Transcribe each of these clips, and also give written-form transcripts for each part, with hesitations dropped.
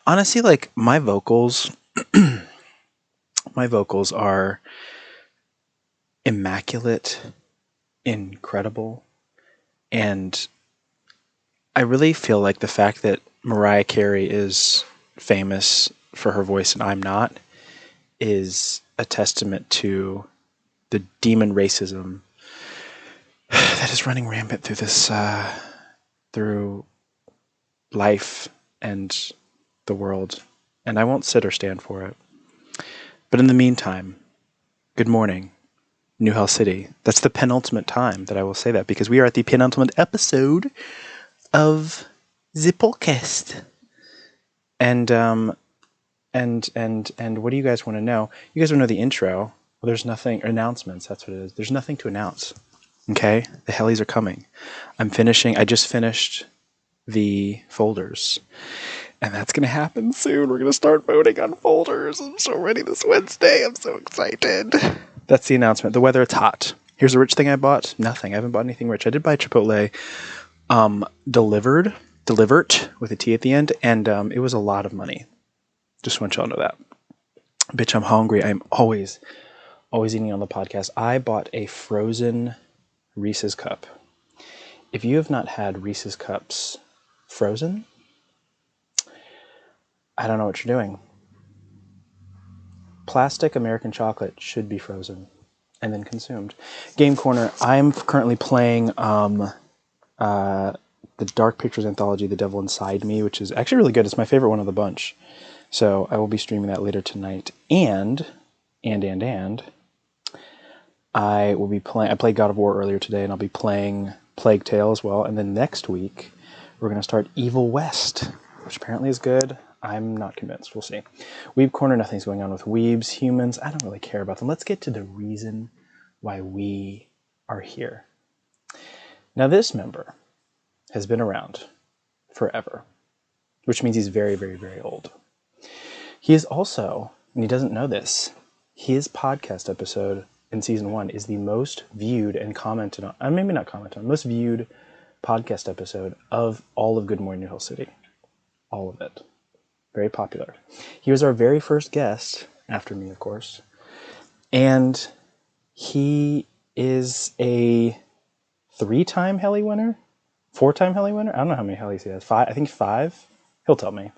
Honestly, like my vocals, my vocals are immaculate, incredible, and I really feel like the fact that Mariah Carey is famous for her voice and I'm not is a testament to the demon racism that is running rampant through this through life and the world, and I won't sit or stand for it. But in the meantime, good morning, New Hell City. That's the penultimate time that I will say that, because we are at the penultimate episode of the podcast. And what do you guys want to know? You guys want to know the intro? Well, there's nothing. Announcements. That's what it is. There's nothing to announce. Okay, the Hellies are coming. I just finished the folders, and that's going to happen soon. We're going to start voting on folders. I'm so ready this Wednesday. I'm so excited. That's the announcement. The weather, it's hot. Here's a rich thing I bought. Nothing. I haven't bought anything rich. I did buy Chipotle delivered with a T at the end, and it was a lot of money. Just want y'all to know that. Bitch, I'm hungry. I'm always eating on the podcast. I bought a frozen Reese's cup. If you have not had Reese's cups frozen, I don't know what you're doing. Plastic American chocolate should be frozen and then consumed. Game Corner. I'm currently playing the Dark Pictures anthology, The Devil Inside Me, which is actually really good. It's my favorite one of the bunch. So I will be streaming that later tonight. And I will be playing. I played God of War earlier today, and I'll be playing Plague Tale as well. And then next week, we're going to start Evil West, which apparently is good. I'm not convinced. We'll see. Weeb Corner, nothing's going on with weebs, humans. I don't really care about them. Let's get to the reason why we are here. Now, this member has been around forever, which means he's very, very, very old. He is also, and he doesn't know this, his podcast episode in season 1 is the most viewed and commented on, maybe not commented on, most viewed podcast episode of all of Good Morning New Hill City. All of it. Very popular. He was our very first guest, after me, of course. And he is a 3-time Helly winner? 4-time Helly winner? I don't know how many Hellies he has. 5? I think 5? He'll tell me.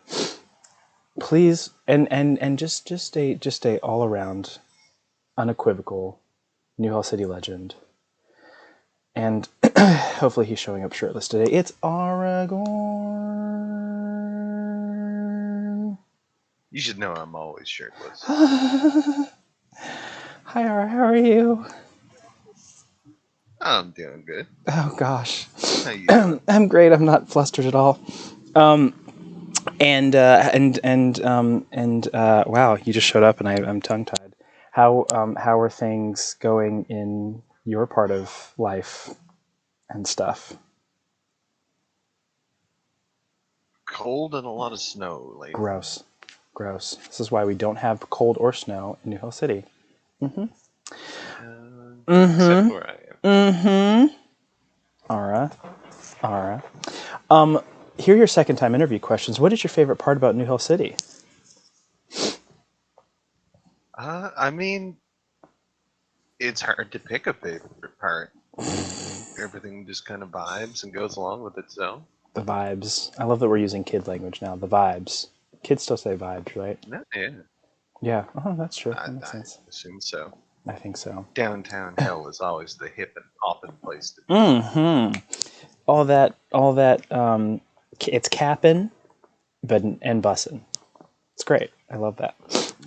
Please, and just a all-around, unequivocal New Hell City legend. And hopefully he's showing up shirtless today. It's Aragorn. You should know I'm always shirtless. Hi, Ara. How are you? I'm doing good. Oh gosh. How you doing? I'm great. I'm not flustered at all. Wow, you just showed up and I'm tongue-tied. How are things going in your part of life and stuff? Cold and a lot of snow lately. Gross. This is why we don't have cold or snow in New Hill City. Except where I am. Ara. Here are your second-time interview questions. What is your favorite part about New Hill City? I mean, it's hard to pick a favorite part. Everything just kind of vibes and goes along with itself. The vibes. I love that we're using kid language now. The vibes. Kids still say vibes, right? Yeah. Yeah. Oh, that's true. That makes sense. I assume so. I think so. Downtown hell is always the hip and poppin' place to be. All that. It's capping, and bussin'. It's great. I love that.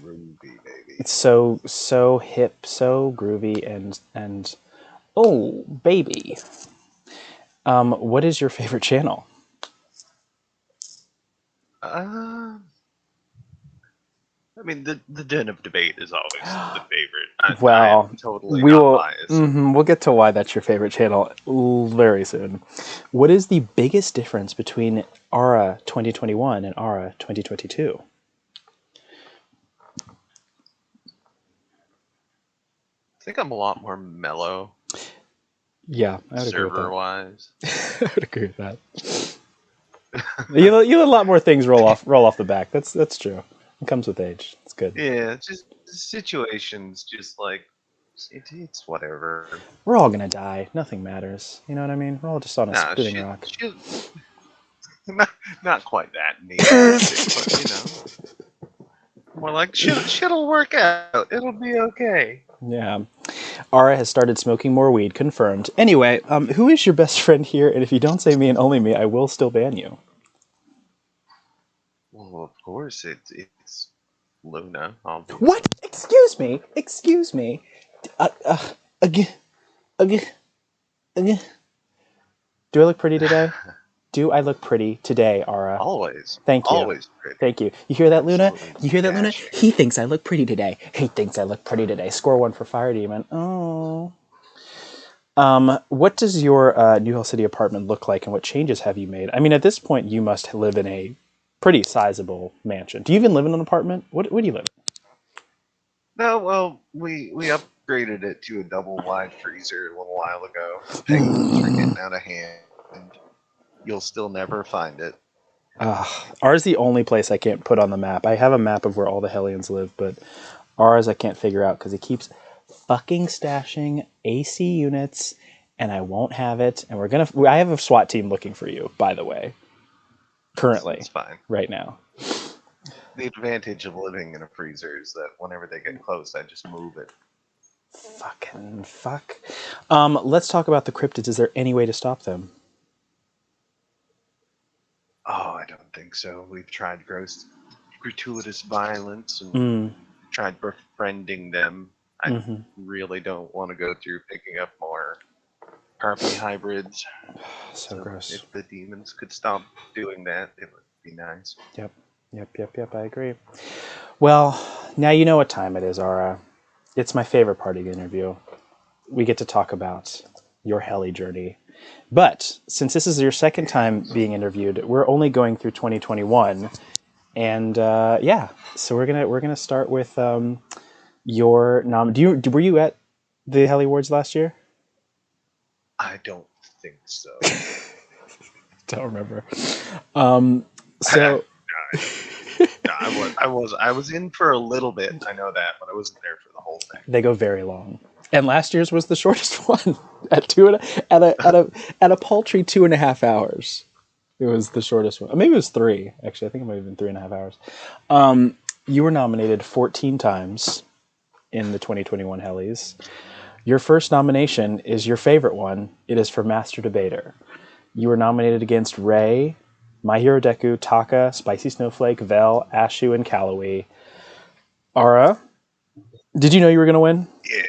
Groovy, baby. It's so hip, so groovy, and oh, baby. What is your favorite channel? I mean, the Den of Debate is always the favorite. I'm totally biased. We'll get to why that's your favorite channel very soon. What is the biggest difference between Ara 2021 and Ara 2022? I think I'm a lot more mellow. Yeah, I would agree with that. Server-wise. I would agree with that. You let a lot more things roll off the back. That's true. It comes with age. It's good. Yeah, just situations, just like it's whatever. We're all gonna die. Nothing matters. You know what I mean? We're all just on a Nah, spinning rock. not, not quite that nihilistic, but more like shit'll work out. It'll be okay. Yeah. Ara has started smoking more weed. Confirmed. Anyway, who is your best friend here? And if you don't say me and only me, I will still ban you. Well, of course it's Luna, What? obviously. Excuse me. Excuse me. Again. Again. Again. Do I look pretty today? Do I look pretty today, Ara? Always, Thank you. always pretty. Thank you. You hear that, Luna? Absolutely You hear that, Luna? dashing. He thinks I look pretty today. He thinks I look pretty today. Score one for Fire Demon. Oh. What does your New Hill City apartment look like, and what changes have you made? I mean, at this point, you must live in a pretty sizable mansion. Do you even live in an apartment? What do you live in? No, well, we upgraded it to a double wide freezer a little while ago. Penguins are getting out of hand. You'll still never find it. Ours is the only place I can't put on the map. I have a map of where all the Hellions live, but ours I can't figure out because he keeps fucking stashing AC units, and I won't have it. And I have a SWAT team looking for you, by the way, currently, It's fine. right now. The advantage of living in a freezer is that whenever they get close, I just move it. Fucking fuck. Let's talk about the cryptids. Is there any way to stop them? Oh, I don't think so. We've tried gratuitous violence and tried befriending them. I really don't want to go through picking up more harpy hybrids. So gross. If the demons could stop doing that, it would be nice. Yep. I agree. Well, now you know what time it is, Ara. It's my favorite part of the interview. We get to talk about your heli journey. But since this is your second time being interviewed, we're only going through 2021, and so we're gonna start with your nom. Were you at the Heli Awards last year? I don't think so. Don't remember. I was in for a little bit. I know that, but I wasn't there for the whole thing. They go very long, and last year's was the shortest one at a paltry 2.5 hours. It was the shortest one. Maybe it was 3. Actually, I think it might have been 3.5 hours. You were nominated 14 times in the 2021 Hellies. Your first nomination is your favorite one. It is for Master Debater. You were nominated against Ray, My Hero Deku, Taka, Spicy Snowflake, Vel, Ashu, and Calloway. Ara, did you know you were going to win? Yeah.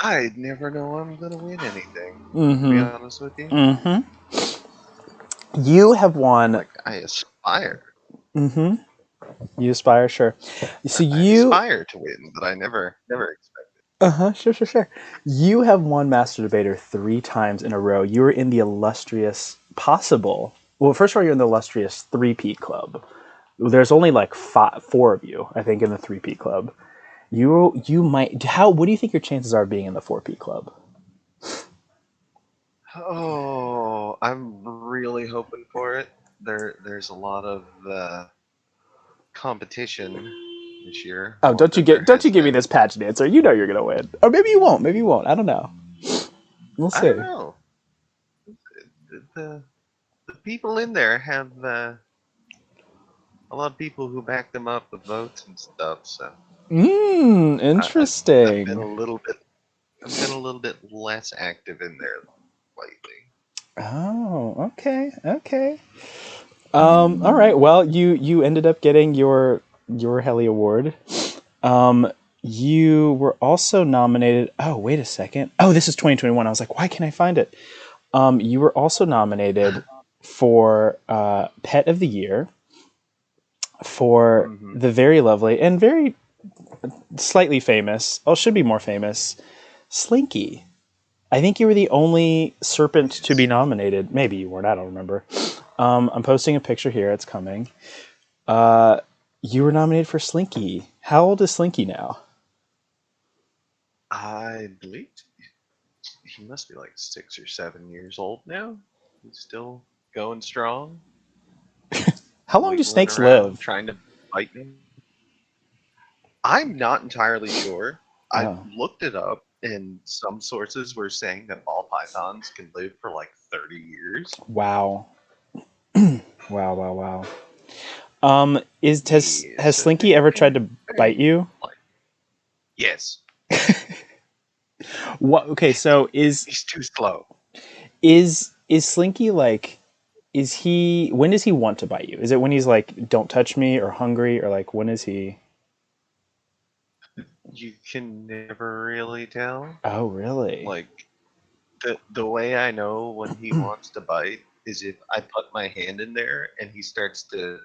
I never know I'm going to win anything, to be honest with you. You have won. Like, I aspire. You aspire, sure. So I aspire to win, but I never expected. Sure. You have won Master Debater 3 times in a row. You were in the illustrious possible. Well, first of all, you're in the illustrious Threepeat Club. There's only like 4 of you, I think, in the Threepeat Club. You might. What do you think your chances are of being in the 4P Club? Oh, I'm really hoping for it. There's a lot of competition this year. Oh, don't you give me this pageant answer. You know you're gonna win, or maybe you won't. Maybe you won't. I don't know. We'll see. I don't know. The people in there have a lot of people who back them up with votes and stuff. So interesting. I've been a little bit less active in there lately. Oh, okay. All right. Well, you ended up getting your Heli Award. You were also nominated. Oh, wait a second. Oh, this is 2021. I was like, why can't I find it? You were also nominated for Pet of the Year for the very lovely and very slightly famous. Oh, should be more famous. Slinky. I think you were the only serpent to be nominated. Maybe you weren't. I don't remember. I'm posting a picture here. It's coming. You were nominated for Slinky. How old is Slinky now? I believe he must be like 6 or 7 years old now. He's still going strong, How long do wiggling snakes around, live? trying to bite me. I'm not entirely sure. I Oh, looked it up, and some sources were saying that ball pythons can live for like 30 years. wow. Wow, wow, wow. Is Yeah, has so Slinky ever tried to bite very you? like yes. What? Okay, so He's too slow. is Slinky like? Is he? When does he want to bite you? Is it when he's like, "Don't touch me," or hungry, or like when is he? You can never really tell. Oh, really? Like the way I know when he wants to bite is if I put my hand in there and he starts to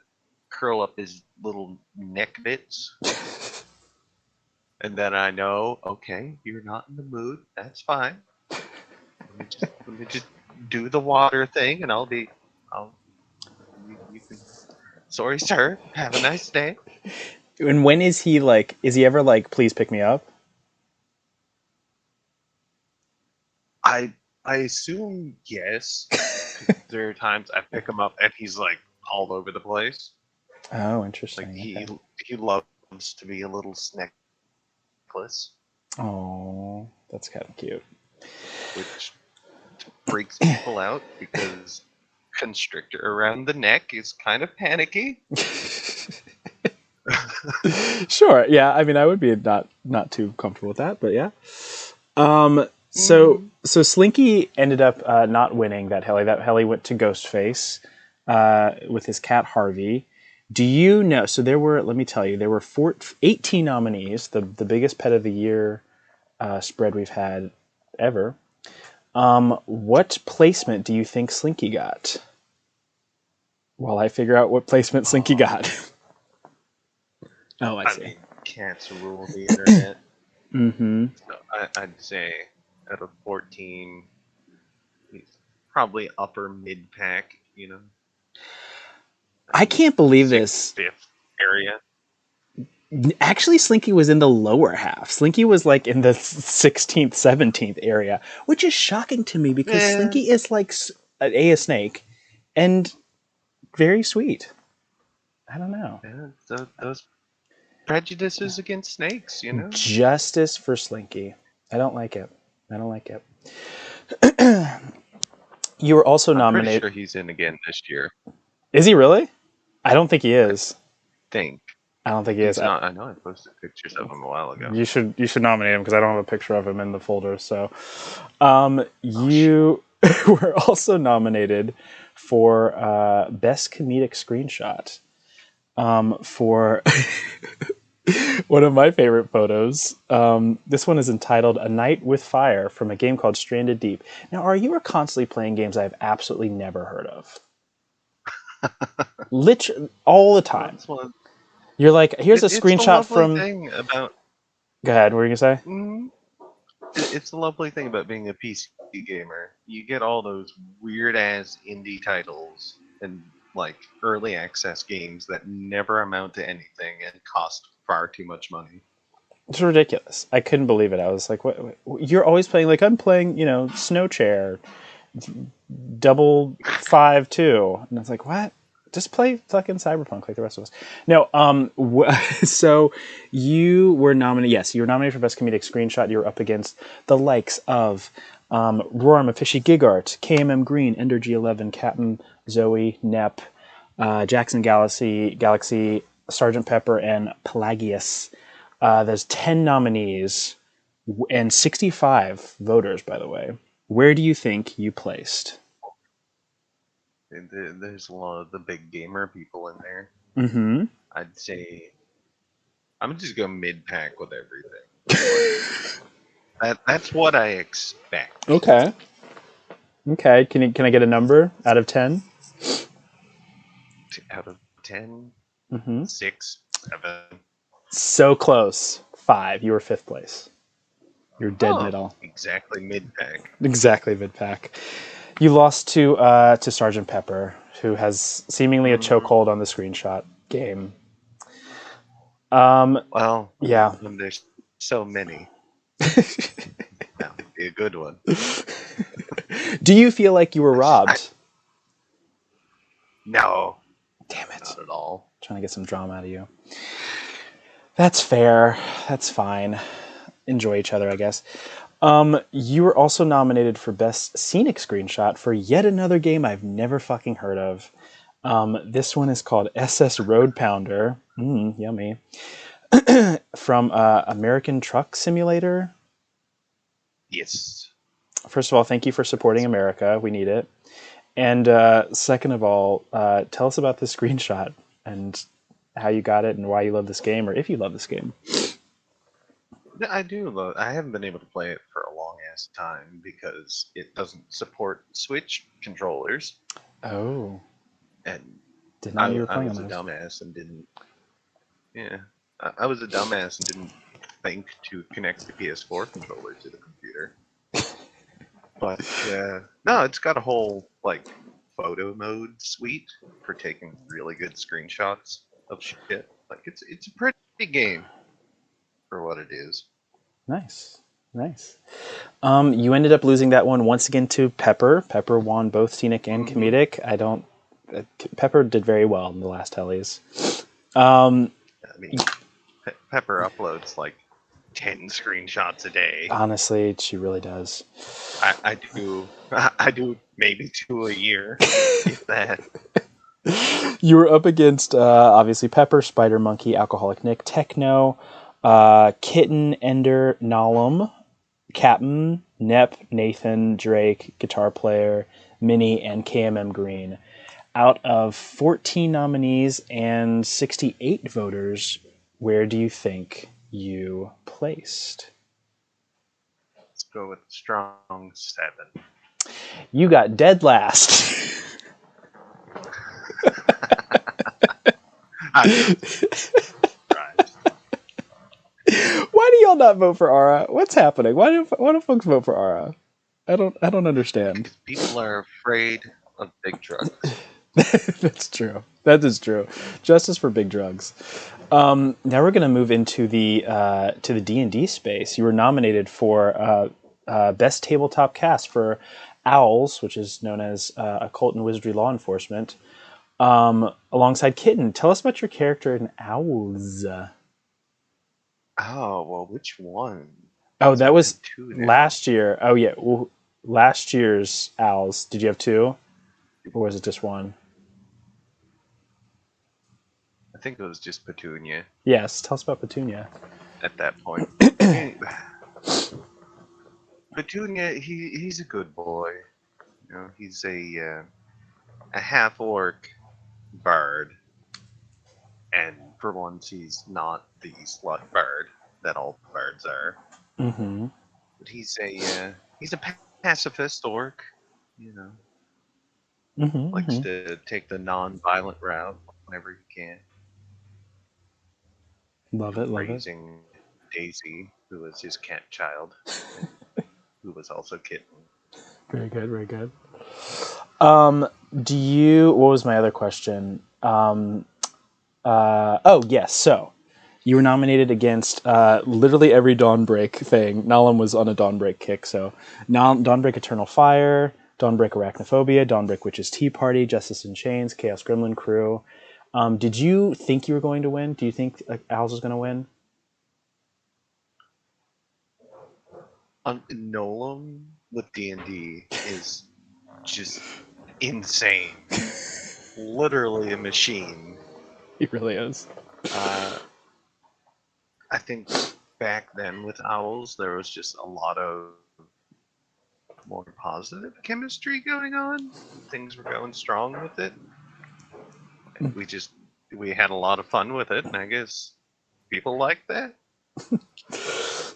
curl up his little neck bits, and then I know, okay, you're not in the mood. That's fine. Let me just do the water thing, and I'll you can. Sorry, sir. Have a nice day. And when is he like? Is he ever like, "Please pick me up"? I I assume yes, because there are times I pick him up and he's like all over the place. Oh, Like interesting. he Okay. he loves to be a little necklace, Oh, that's kind of cute. which freaks people out because constrictor around the neck is kind of panicky. Sure. Yeah. I mean, I would be not too comfortable with that, but yeah. So Hmm. Slinky ended up not winning that heli. That heli went to Ghostface with his cat Harvey. Do you know? So there were. Let me tell you, there were 18 nominees. The biggest pet of the year spread we've had ever. What placement do you think Slinky got? While I figure out what placement Slinky Oh, got. Oh, I I see. mean, cats rule the internet. Mm-hmm. So I'd say out of 14, he's probably upper mid pack. I can't believe Sixth, this. fifth area. Actually, Slinky was in the lower half. Slinky was like in the 16th, 17th area, which is shocking to me because Yeah, Slinky is like a snake and very sweet. I don't know. yeah, those prejudices against snakes. Justice for Slinky. I don't like it. I don't like it. You were also I'm pretty nominated. sure he's in again this year. Is he really? I don't think he I is. think I don't think he is. he's not. I know I posted pictures of him a while ago. You should nominate him because I don't have a picture of him in the folder. So, Oh shit! you were also nominated for best comedic screenshot for one of my favorite photos. This one is entitled "A Night with Fire" from a game called Stranded Deep. Now, are you constantly playing games I've absolutely never heard of? Literally all the Well, time. it's one. You're like, here's a It's the screenshot lovely from. thing about. Go ahead. What were you gonna say? Mm, it's the lovely thing about being a PC gamer. You get all those weird ass indie titles and like early access games that never amount to anything and cost far too much money. It's ridiculous. I couldn't believe it. I was like, what? You're always playing, like, I'm playing, Snow Chair, Double Five Two. And I was like, what? Just play fucking Cyberpunk like the rest of us. No, so you were nominated. Yes, you were nominated for Best Comedic Screenshot. You were up against the likes of Rorm, a Fishy Gigart, KMM Green, Ender G11, Captain Zoe, Nep, Jackson Galaxy, Sergeant Pepper, and Pelagius. There's 10 nominees and 65 voters, by the way. Where do you think you placed? And there's a lot of the big gamer people in there. Mm-hmm. I'd say I'm just going mid pack with everything. That's what I expect. Okay. Okay. Can I get a number out of 10? Out of 10, Mm-hmm. 6, 7. So close. 5. You were fifth place. You're dead Oh, middle. exactly mid pack. Exactly mid pack. You lost to Sergeant Pepper, who has seemingly a Mm, chokehold on the screenshot game. well, Yeah. when there's so many, that would be a good one. Do you feel like you were I, robbed? No, Damn it. not at all. Trying to get some drama out of you. That's fair. That's fine. Enjoy each other, I guess. You were also nominated for Best Scenic Screenshot for yet another game I've never fucking heard of. This one is called SS Road Pounder. Yummy. From American Truck Simulator. Yes. First of all, thank you for supporting America. We need it. And second of all, tell us about the screenshot and how you got it and why you love this game, or if you love this game. I do love. I haven't been able to play it for a long ass time because it doesn't support Switch controllers. Oh, And did not know you were I playing was on a those. dumbass and didn't. Yeah, I was a dumbass and didn't think to connect the PS4 controller to the computer. But no, it's got a whole like photo mode suite for taking really good screenshots of shit. Like it's a pretty game for what it is. Nice. You ended up losing that one once again to Pepper. Pepper won both scenic and comedic. Pepper did very well in the last Hellies. I mean, Pepper uploads like 10 screenshots a day. Honestly, she really does. I do maybe 2 a year, if that. You were up against obviously Pepper, Spider Monkey, Alcoholic Nick, Techno, Kitten, Ender, Nalum, Captain, Nep, Nathan, Drake, Guitar Player, Minnie, and KMM Green. Out of 14 nominees and 68 voters, where do you think you placed? Let's go with strong 7. You got dead last. Why do y'all not vote for Ara? What's happening? Why do folks vote for Ara? I don't understand. Because people are afraid of big drugs. That's true. That is true. Justice for big drugs. Now we're going to move into the to the D&D space. You were nominated for Best Tabletop Cast for Owls, which is known as Occult and Wizardry Law Enforcement, alongside Kitten. Tell us about your character in Owls. Oh, well, which one? Oh, that was last year. Oh, yeah. Well, last year's Owls. Did you have 2? Or was it just 1? I think it was just Petunia. Yes. Tell us about Petunia. At that point. Petunia, he's a good boy. You know, he's a half-orc bard. And for once, he's not the slut bard that all bards are. Mm-hmm. But he's a pacifist orc, you know. Likes to take the non-violent route whenever he can. Love it. Raising Daisy, who was his cat child, who was also Kitten. Very good. What was my other question? Oh, yes. So, you were nominated against literally every Dawnbreak thing. Nalum was on a Dawnbreak kick. So, Dawnbreak Eternal Fire, Dawnbreak Arachnophobia, Dawnbreak Witches Tea Party, Justice in Chains, Chaos Gremlin Crew. Did you think you were going to win? Do you think Owls was going to win? Nolan with D&D is just insane. Literally a machine. He really is. I think back then with Owls, there was just a lot of more positive chemistry going on. Things were going strong with it. And we had a lot of fun with it, and I guess people like that.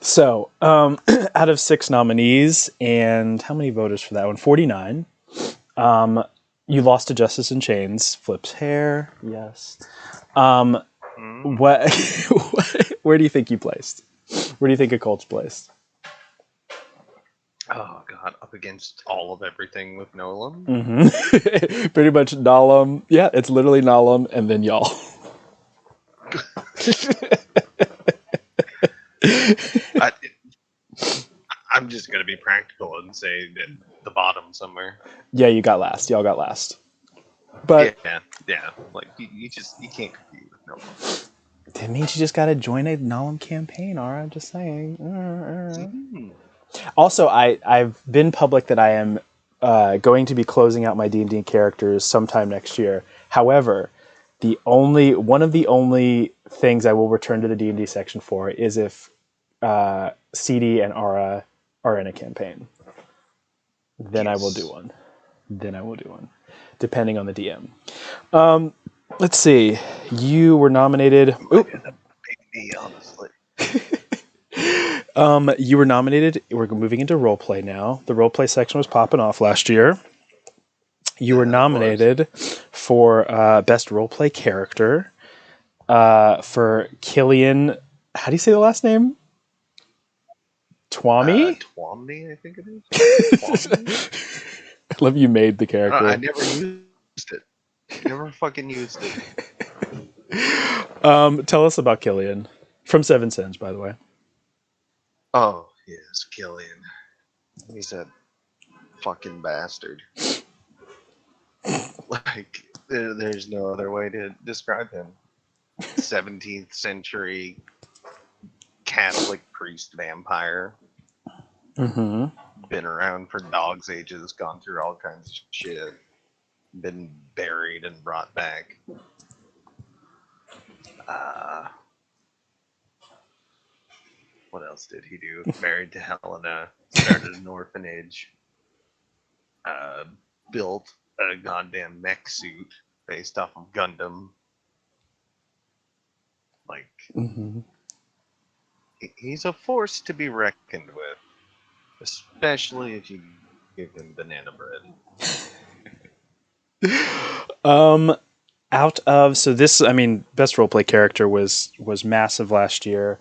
So, out of 6 nominees, and how many voters for that one? 49. You lost to Justice in Chains. Flips hair. Yes. What? Where do you think you placed? Where do you think Occult's placed? Oh god, up against all of everything with Nolan. Pretty much Nalum. Yeah, it's literally Nalum and then y'all. I'm just gonna be practical and say that the bottom somewhere. Yeah, you got last. Y'all got last. But yeah. Like you can't compete with Nolan. it means you just got to join a Nolan campaign. All right, I'm just saying. Also, I've been public that I am going to be closing out my D&D characters sometime next year. However, one of the only things I will return to the D&D section for is if CD and Ara are in a campaign. Then I will do one. Depending on the DM. Let's see. You were nominated. Me, honestly. You were nominated. We're moving into roleplay now. The roleplay section was popping off last year. You were nominated for best roleplay character for Killian. How do you say the last name? Twomey? Twomney, I think it is. I love you made the character. I never used it. Never fucking used it. Tell us about Killian. From Seven Sins, by the way. Oh, yes, Killian. He's a fucking bastard. Like, there's no other way to describe him. 17th century Catholic priest vampire. Mm-hmm. Been around for dog's ages, gone through all kinds of shit. Been buried and brought back. What else did he do? Married to Helena, started an orphanage, built a goddamn mech suit based off of Gundam. Like, he's a force to be reckoned with, especially if you give him banana bread. Best roleplay character was massive last year.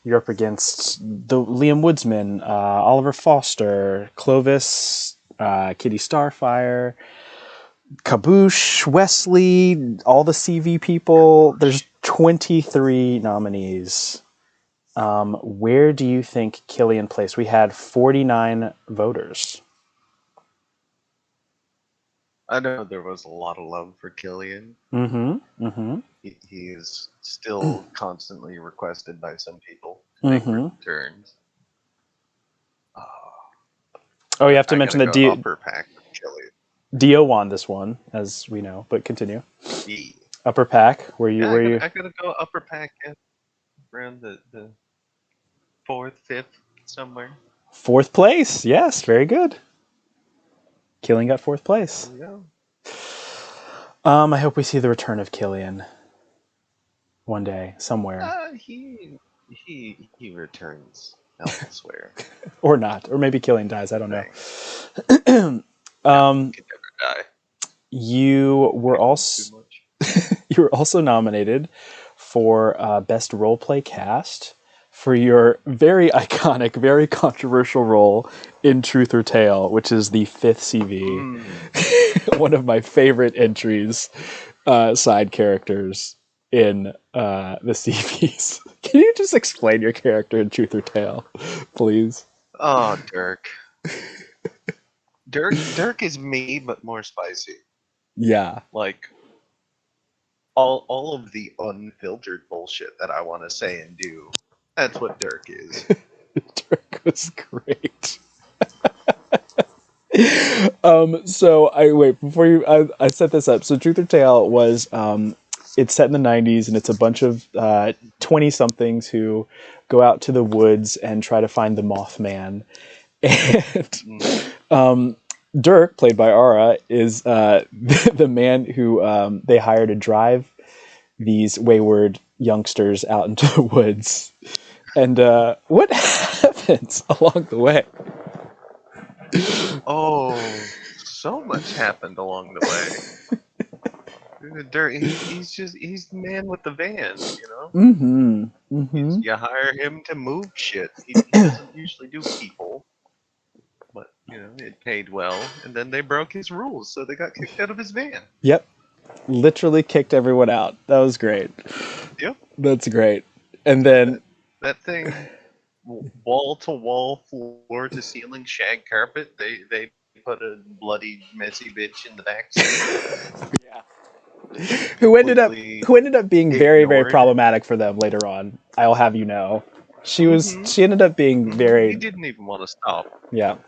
You're up against the Liam Woodsman, Oliver Foster, Clovis, Kitty Starfire, Kaboosh, Wesley, all the CV people. There's 23 nominees. Where do you think Killian placed? We had 49 voters. I know there was a lot of love for Killian. He is still constantly requested by some people to make returns. Oh, you have to mention that upper pack with Killian. Dio won this one, as we know, but continue. Yeah. Upper pack, where you? I gotta go upper pack around the 4th, 5th, somewhere. 4th place, yes, very good. Killian got 4th place. There we go. I hope we see the return of Killian one day, somewhere. He returns elsewhere. Or not. Or maybe Killian dies, I don't know. Could never die. You were also nominated for Best Roleplay Cast for your very iconic, very controversial role in Truth or Tale, which is the 5th CV. One of my favorite entries, side characters in the CVs. Can you just explain your character in Truth or Tale, please? Oh, Dirk. Dirk is me, but more spicy. Yeah. Like, all of the unfiltered bullshit that I want to say and do. That's what Dirk is. Dirk was great. So I set this up. So Truth or Tale was it's set in the 90s, and it's a bunch of 20-somethings who go out to the woods and try to find the Mothman. And Dirk, played by Ara, is the man who they hire to drive these wayward youngsters out into the woods. And what happens along the way? Oh, so much happened along the way. Dirk, he's the man with the van, you know? You hire him to move shit. He doesn't usually do people. But, it paid well, and then they broke his rules, so they got kicked out of his van. Yep. Literally kicked everyone out. That was great. Yep. That's great. And then... That thing, wall-to-wall, floor-to-ceiling shag carpet, they put a bloody, messy bitch in the back seat. Yeah. who ended completely up being very, very ignored. problematic for them later on. I'll have you know. She ended up being He very, didn't even want to stop. yeah.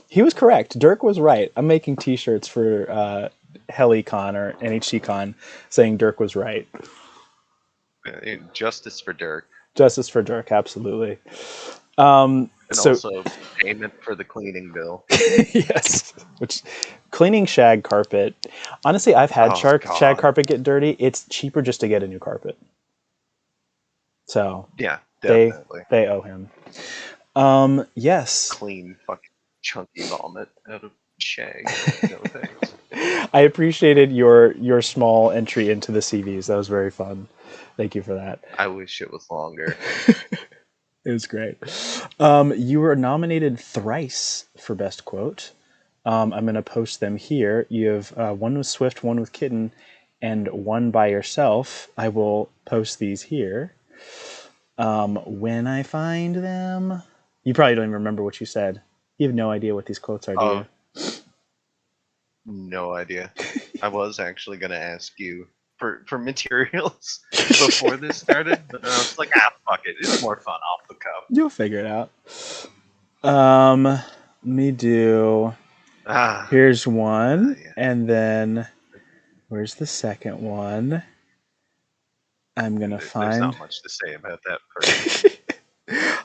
He was correct. Dirk was right. I'm making T-shirts for HeliCon or NHCCon saying Dirk was right. Justice for Dirk. Justice for Dirk, absolutely. And So also payment for the cleaning bill. yes, which cleaning shag carpet. Honestly, I've had shag carpet get dirty. It's cheaper just to get a new carpet. So yeah, definitely. They owe him. Yes. Clean fucking chunky vomit out of shag. No thanks. I appreciated your small entry into the CVs. That was very fun. Thank you for that. I wish it was longer. It was great. You were nominated thrice for Best Quote. I'm going to post them here. You have one with Swift, one with Kitten, and one by yourself. I will post these here. When I find them... You probably don't even remember what you said. You have no idea what these quotes are, do you? No idea. I was actually going to ask you for materials before this started, but I was like, fuck it. It's more fun off the cuff. You'll figure it out. Let me do... Here's one, and then where's the second one? I'm going to find... There's not much to say about that first.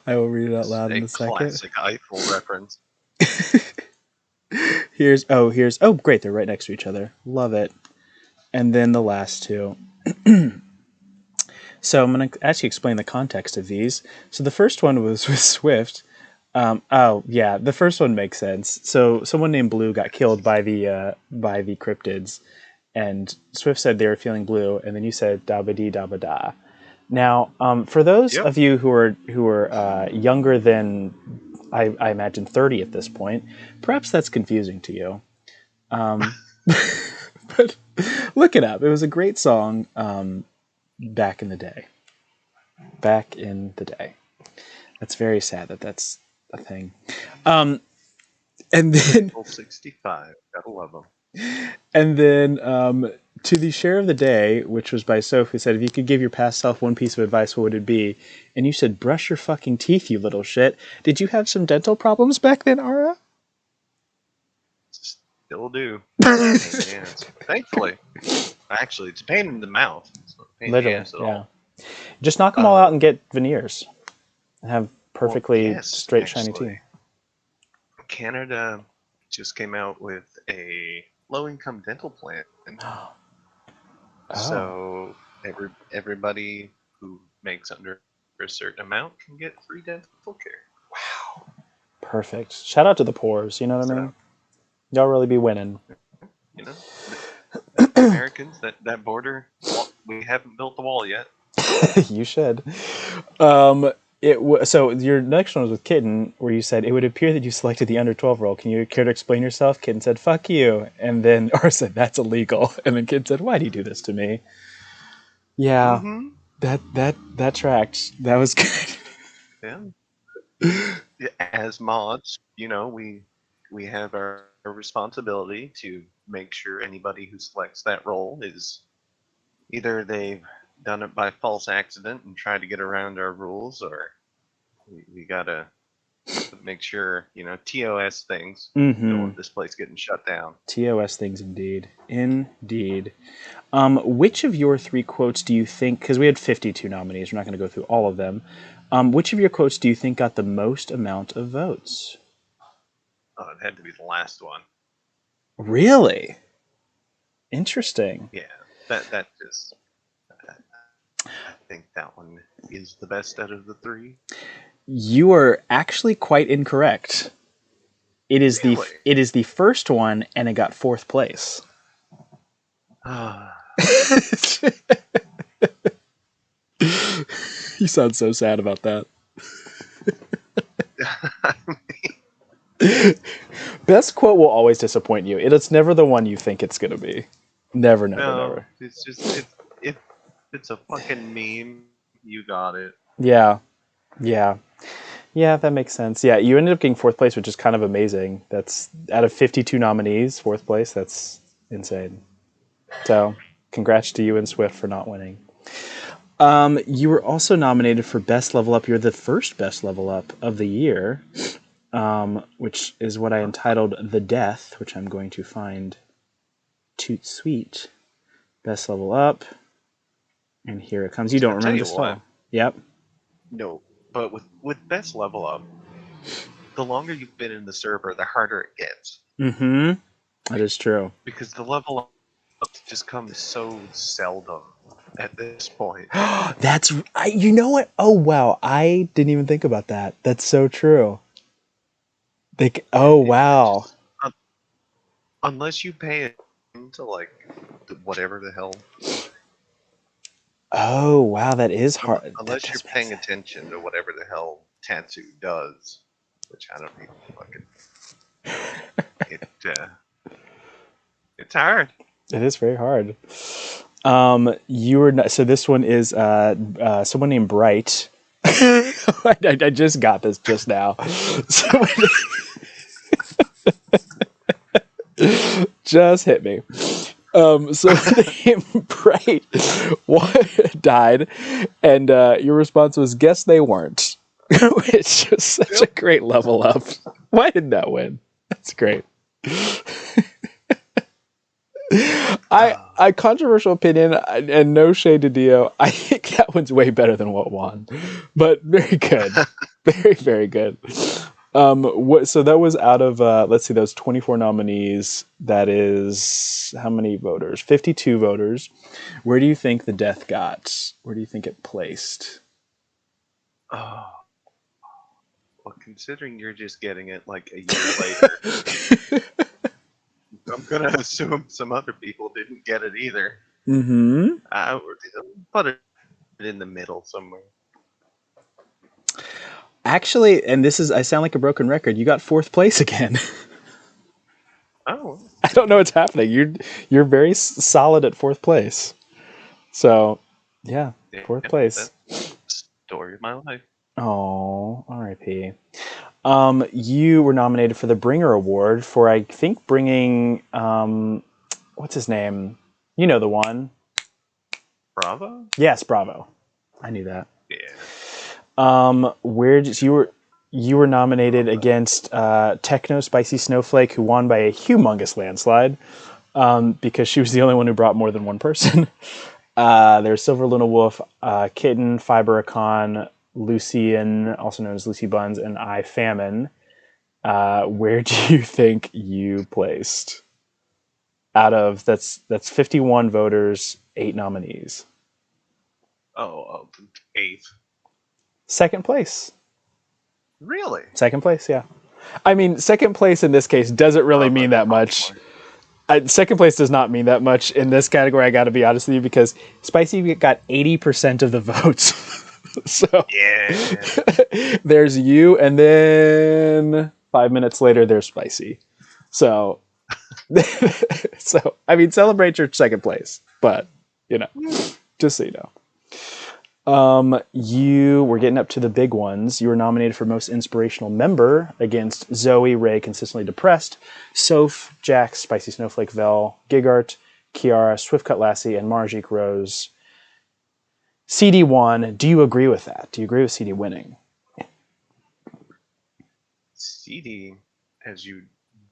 I will read it out loud in a second. Classic Eiffel reference. Here's great, they're right next to each other. Love it. And then the last two. So I'm going to actually explain the context of these. So the first one was with Swift. The first one makes sense. So someone named Blue got killed by the cryptids, and Swift said they were feeling blue, and then you said da ba dee da ba da. Now, for those of you who are younger than I imagine 30 at this point, perhaps that's confusing to you. But look it up. It was a great song back in the day. Back in the day. That's very sad that that's a thing. And then 65, gotta love them. And then to the share of the day, which was by Soph, who said, if you could give your past self one piece of advice, what would it be? And you said, brush your fucking teeth, you little shit. Did you have some dental problems back then, Ara? Still do. Thankfully. Actually, it's a pain in the mouth. It's not a pain in the ass at all. Just knock them all out and get veneers. And have perfectly straight, shiny teeth. Canada just came out with a low-income dental plan. So everybody who makes under a certain amount can get free dental care. Wow. Perfect. Shout out to the poors, you know what I mean? Y'all really be winning. You know? The Americans, that border, we haven't built the wall yet. You should. So your next one was with Kitten, where you said, it would appear that you selected the under 12 role. Can you care to explain yourself? Kitten said, fuck you. And then Ara said, that's illegal. And then Kitten said, why do you do this to me? Yeah, that tracked. That was good. Yeah. As mods, you know, we have our responsibility to make sure anybody who selects that role is either they've done it by false accident and tried to get around our rules, or we gotta make sure, you know, TOS things. Don't want this place getting shut down. TOS things, indeed. Which of your three quotes do you think, because we had 52 nominees, we're not going to go through all of them, which of your quotes do you think got the most amount of votes? Oh, it had to be the last one. Really? Interesting. Yeah, that just... I think that one is the best out of the three. You are actually quite incorrect. It is the first one, and it got 4th place. You sound so sad about that. Best quote will always disappoint you. It's never the one you think it's going to be. Never. It's just if it's a fucking meme, you got it. Yeah, that makes sense. Yeah, you ended up getting 4th place, which is kind of amazing. That's out of 52 nominees, 4th place. That's insane. So Congrats to you and Swift for not winning. You were also nominated for Best Level Up. You're the first Best Level Up of the year, which is what I entitled The Death, which I'm going to find toot sweet. Best Level Up. And here it comes. You don't remember this at all. Yep. No, but with Best Level Up, the longer you've been in the server, the harder it gets. Mm-hmm. That is true. Because the level up just comes so seldom at this point. You know what? Oh, wow. I didn't even think about that. That's so true. Wow. Just, unless you pay attention to, like, whatever the hell. Oh, wow. That is hard. Unless you're paying attention to whatever the hell Tatsu does, which I don't even fucking... It's hard. It is very hard. So this one is someone named Bright. I just got this just now. Just hit me. So name Bright died, and your response was, "Guess they weren't," which is such a great level up. Why didn't that win? That's great. I controversial opinion, and no shade to Dio, I think that one's way better than what won, but very good. Very, very good. So that was out of, let's see, those 24 nominees. That is how many voters? 52 voters. Where do you think the death got? Where do you think it placed? Oh. Well, considering you're just getting it like a year later, I'm going to assume some other people didn't get it either. Mm-hmm. Put it in the middle somewhere. Actually, and I sound like a broken record, you got 4th place again. Oh. I don't know what's happening. You're very solid at 4th place. So, yeah, 4th place. That's the story of my life. Oh, R.I.P. You were nominated for the Bringer Award for, I think, bringing, what's his name? You know the one. Bravo? Yes, Bravo. I knew that. Yeah. You were nominated against Techno Spicy Snowflake, who won by a humongous landslide, because she was the only one who brought more than one person. There's Silver Luna Wolf, Kitten, Fibericon, Lucian, also known as Lucy Buns, and I Famine. Where do you think you placed? Out of that's 51 voters, 8 nominees. Oh, 8th. 2nd place. Really? 2nd place, yeah. I mean, 2nd place in this case doesn't really mean that much. 2nd place does not mean that much in this category. I got to be honest with you, because Spicy got 80% of the votes. So yeah, there's you, and then 5 minutes later there's Spicy. So, I mean, celebrate your 2nd place, but just so you know. You were getting up to the big ones. You were nominated for Most Inspirational Member against Zoe, Ray, Consistently Depressed, Soph, Jax, Spicy Snowflake, Vel, Gigart, Kiara, Swiftcut Lassie, and Marjik Rose. CD won. Do you agree with that? Do you agree with CD winning? CD, as you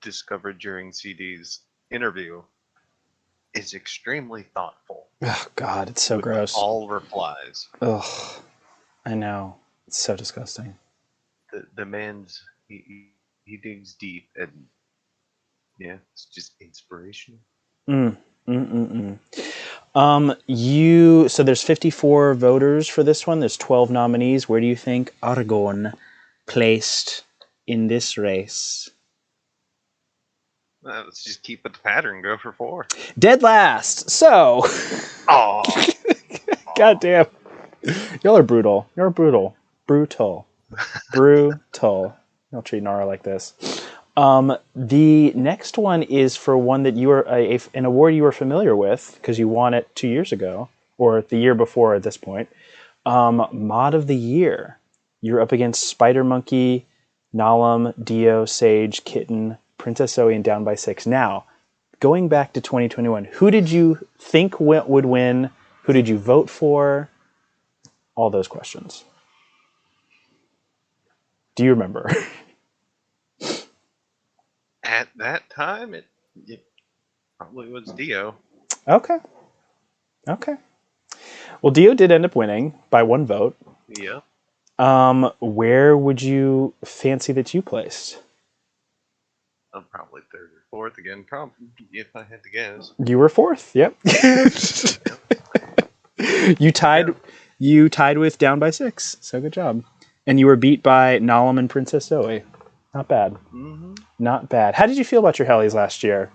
discovered during CD's interview, is extremely thoughtful. Oh, God, it's so gross. All replies. Ugh, I know. It's so disgusting. The man's, he digs deep, and yeah, it's just inspirational. So there's 54 voters for this one. There's 12 nominees. Where do you think Aragorn placed in this race? Let's just keep with the pattern. Go for 4. Dead last. So. Oh. God damn. Y'all are brutal. You're brutal. Brutal. Y'all treat Nara like this. The next one is for one that you are an award you were familiar with because you won it 2 years ago, or the year before at this point. Mod of the Year. You're up against Spider Monkey, Nalam, Dio, Sage, Kitten, Princess Zoe, and Down by 6. Now, going back to 2021, who did you think would win? Who did you vote for? All those questions. Do you remember? At that time, it probably was Dio. Okay. Well, Dio did end up winning by 1 vote. Yeah. Where would you fancy that you placed? I'm probably 3rd or 4th again, probably, if I had to guess. You were 4th. Yep. You tied with Down by 6. So good job. And you were beat by Nalum and Princess Zoe. Not bad. Mm-hmm. Not bad. How did you feel about your Hellies last year?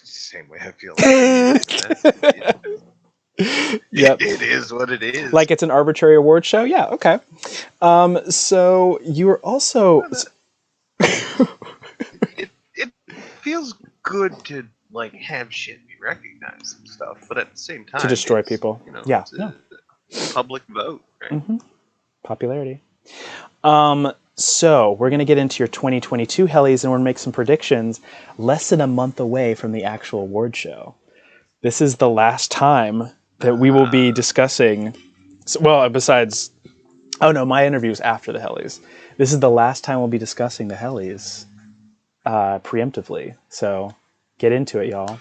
Same way I feel. Yep. It is what it is. Like it's an arbitrary award show? Yeah, okay. So you were also... It feels good to like have shit be recognized and stuff, but at the same time... To destroy people. Yeah. It's a public vote, right? Mm-hmm. Popularity. So we're going to get into your 2022 Hellies and we're going to make some predictions less than a month away from the actual award show. This is the last time that we will be discussing... Well, besides... Oh no, my interview is after the Hellies. This is the last time we'll be discussing the Hellies preemptively. So get into it, y'all.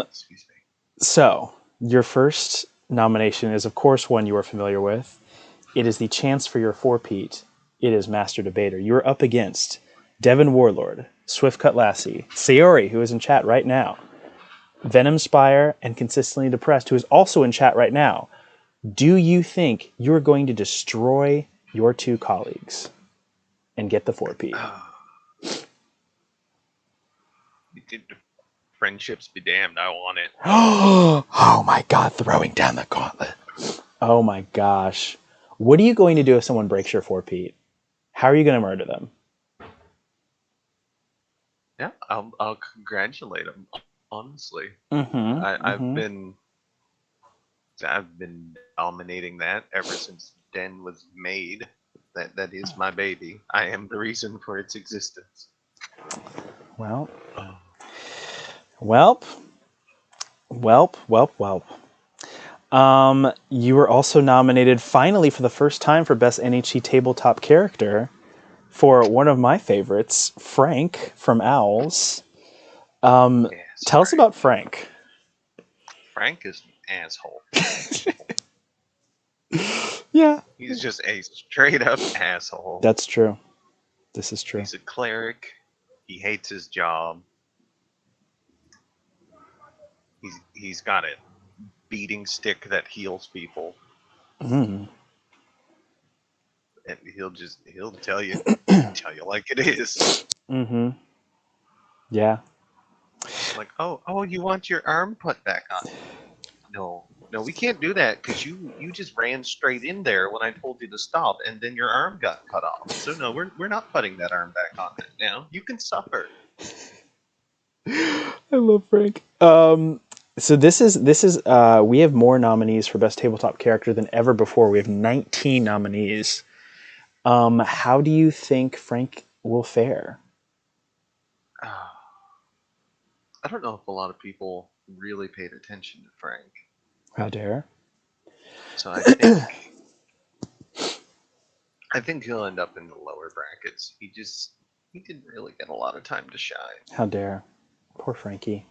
Excuse me. So your first nomination is, of course, one you are familiar with. It is the chance for your four-peat. It is Master Debater. You are up against Devin Warlord, Swiftcut Lassie, Sayori, who is in chat right now, Venom Spire, and Consistently Depressed, who is also in chat right now. Do you think you're going to destroy your 2 colleagues and get the four-peat? Friendships be damned, I want it. Oh my god, throwing down the gauntlet. Oh my gosh. What are you going to do if someone breaks your four-peat? How are you going to murder them? Yeah, I'll congratulate them, honestly. Mm-hmm, I've been dominating that ever since Den was made. That is my baby. I am the reason for its existence. Welp. You were also nominated finally for the first time for Best NHC Tabletop Character for one of my favorites, Frank from Owls. Yes, Tell us about Frank. Frank is an asshole. Yeah. He's just a straight up asshole. That's true. This is true. He's a cleric. He hates his job. He's got a beating stick that heals people. Mm. And he'll tell you like it is. Mm-hmm. Yeah. Like, oh, you want your arm put back on? No, we can't do that because you just ran straight in there when I told you to stop, and then your arm got cut off. So no, we're not putting that arm back on it now. You can suffer. I love Frank. So this is we have more nominees for Best Tabletop Character than ever before. We have 19 nominees. How do you think Frank will fare? I don't know if a lot of people really paid attention to Frank. How dare? So I think he'll end up in the lower brackets. He didn't really get a lot of time to shine. How dare. Poor Frankie.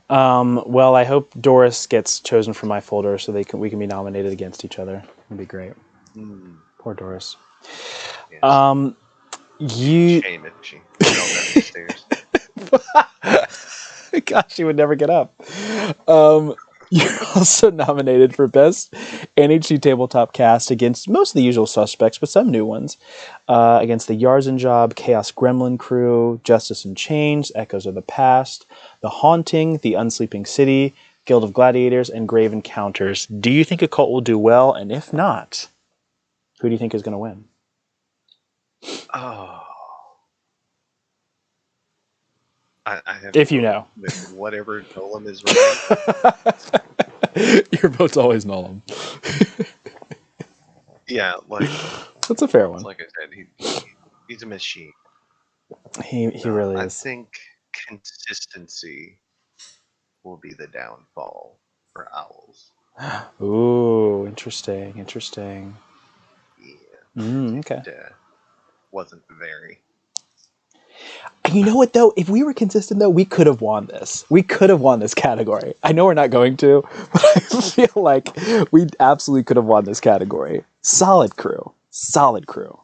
Well, I hope Doris gets chosen from my folder so we can be nominated against each other. It'd be great. Poor Doris. Yes. You. Shame if she fell down the stairs. Gosh, she would never get up. You're also nominated for Best NHC Tabletop Cast against most of the usual suspects, but some new ones. Against the Yarzen Job, Chaos Gremlin Crew, Justice and Change, Echoes of the Past, The Haunting, The Unsleeping City, Guild of Gladiators, and Grave Encounters. Do you think Occult will do well? And if not, who do you think is going to win? Oh. I have if you know. With whatever Golem is running. Your vote's always Nolan. Yeah, like... That's a fair one. Like I said, he's a machine. He really I is. think consistency will be the downfall for owls. Ooh, interesting. Yeah, Okay. it wasn't very. You know what though? If we were consistent though, we could have won this. We could have won this category. I know we're not going to, but I feel like we absolutely could have won this category. Solid crew. Solid crew.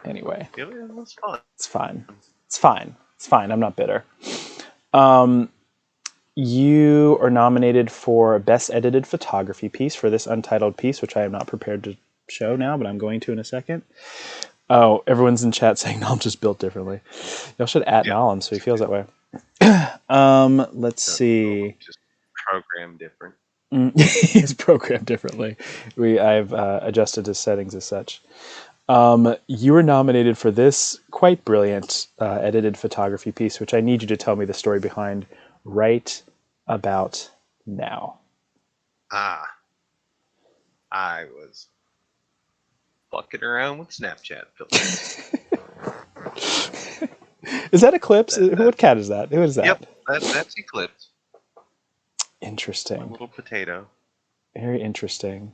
Anyway, It was fun. it's fine. It's fine. It's fine. I'm not bitter. You are nominated for Best Edited Photography Piece for this untitled piece, which I am not prepared to show now, but I'm going to in a second. Oh, everyone's in chat saying Nalm just built differently. Y'all should at Nalm so he feels that way. Let's see. Just program different. He's programmed differently. I've adjusted his settings as such. You were nominated for this quite brilliant edited photography piece, which I need you to tell me the story behind right about now. I was fucking around with Snapchat filters. Is that Eclipse? What cat is that? Who is that? Yep, that's Eclipse. Interesting. A little potato. Very interesting.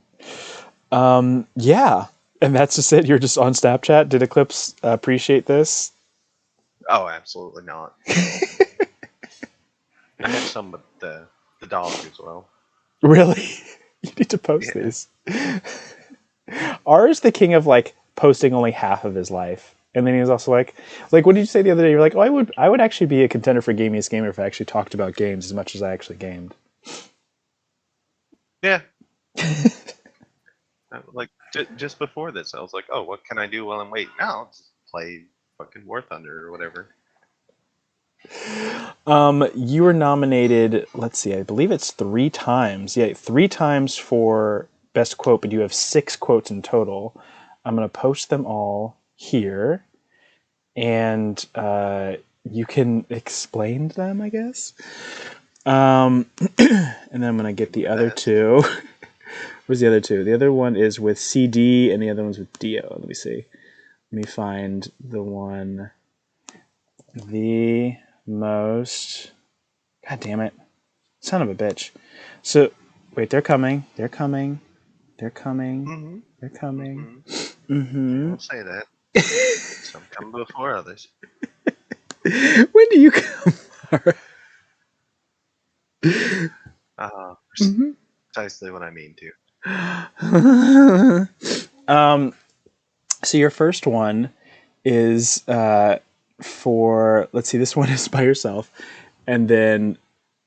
Yeah. And that's just it? You're just on Snapchat? Did Eclipse appreciate this? Oh, absolutely not. I have some with the dog as well. Really? You need to post these. R is the king of like posting only half of his life. And then he was also like what did you say the other day? You're like, oh, I would actually be a contender for Gamiest Gamer if I actually talked about games as much as I actually gamed. Yeah. Like just before this, I was like, oh, what can I do while I'm waiting? Now I'll just play fucking War Thunder or whatever. You were nominated, let's see, I believe it's 3 times. Yeah, 3 times for best quote, but you have 6 quotes in total. I'm going to post them all here, and you can explain them, I guess. And then I'm going to get the other 2. Where's the other 2? The other one is with CD, and the other one's with Dio. Let me see. Let me find the one. The most... God damn it. Son of a bitch. So, wait, they're coming. They're coming. They're coming. Mm-hmm. They're coming. Mm-hmm. Don't say that. Some come before others. When do you come? Precisely what I mean to. So your first one is for, let's see, this one is by yourself. And then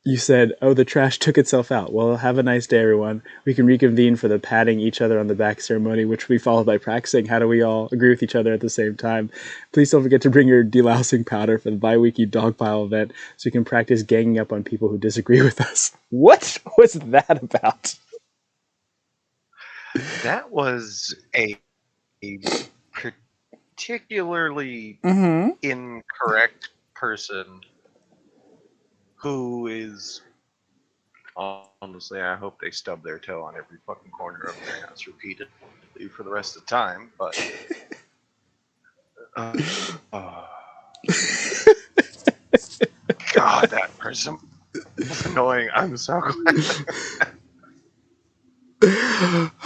you said, oh, the trash took itself out. Well, have a nice day, everyone. We can reconvene for the patting each other on the back ceremony, which we followed by practicing how do we all agree with each other at the same time. Please don't forget to bring your delousing powder for the bi-weekly dog pile event so we can practice ganging up on people who disagree with us. What was that about? That was a particularly incorrect person who is, honestly, I hope they stub their toe on every fucking corner of their house repeatedly for the rest of the time, but God, that person was annoying. I'm so glad.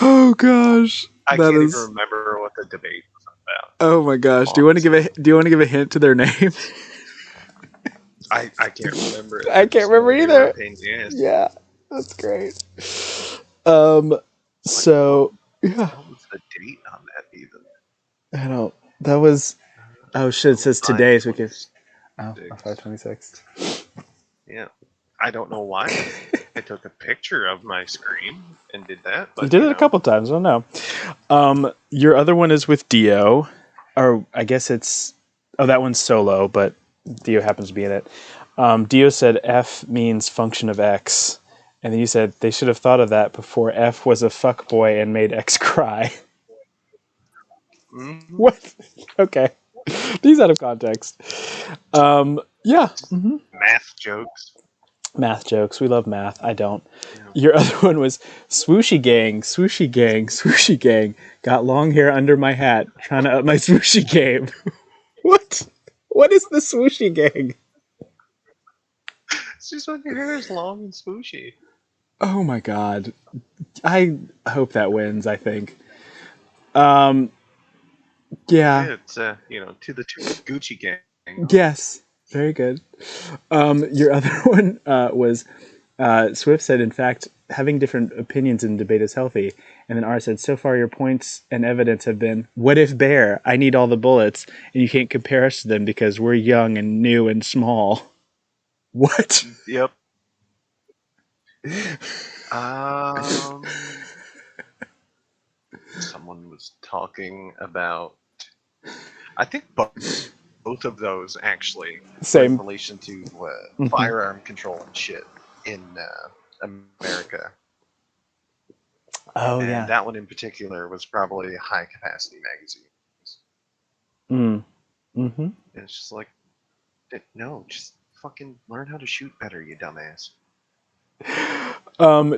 Oh gosh, I can't even remember what the debate was about. Oh my gosh, do you want to give a hint to their name? I can't remember it. I can't remember either. Yes. Yeah, that's great. So yeah. What was the date on that even? I don't. That was. Oh shit! It says today, so we can. Oh, 5/26. Yeah, I don't know why. I took a picture of my screen and did that. But, you did it a couple times. I don't know. Your other one is with Dio, or I guess it's. Oh, that one's solo, but Dio happens to be in it. Dio said F means function of X, and then you said they should have thought of that before F was a fuckboy and made X cry. Mm-hmm. What? Okay. These out of context. Yeah. Mm-hmm. Math jokes. Math jokes. We love math. I don't. Yeah. Your other one was swooshy gang, swooshy gang, swooshy gang. Got long hair under my hat, trying to up my swooshy game. What? What is the swooshy gang? It's just when your hair is long and swooshy. Oh my god. I hope that wins, I think. Yeah. It's to the Gucci gang. Yes. Very good. Your other one was Swift said, in fact, having different opinions in debate is healthy. And then R said, so far your points and evidence have been, what if bear? I need all the bullets, and you can't compare us to them because we're young and new and small. What? Yep. Someone was talking about. I think both of those actually were in Same. relation to firearm control and shit in America. Oh, And yeah. that one in particular was probably high capacity magazines. Mm-hmm. And it's just like, no, just fucking learn how to shoot better, you dumbass.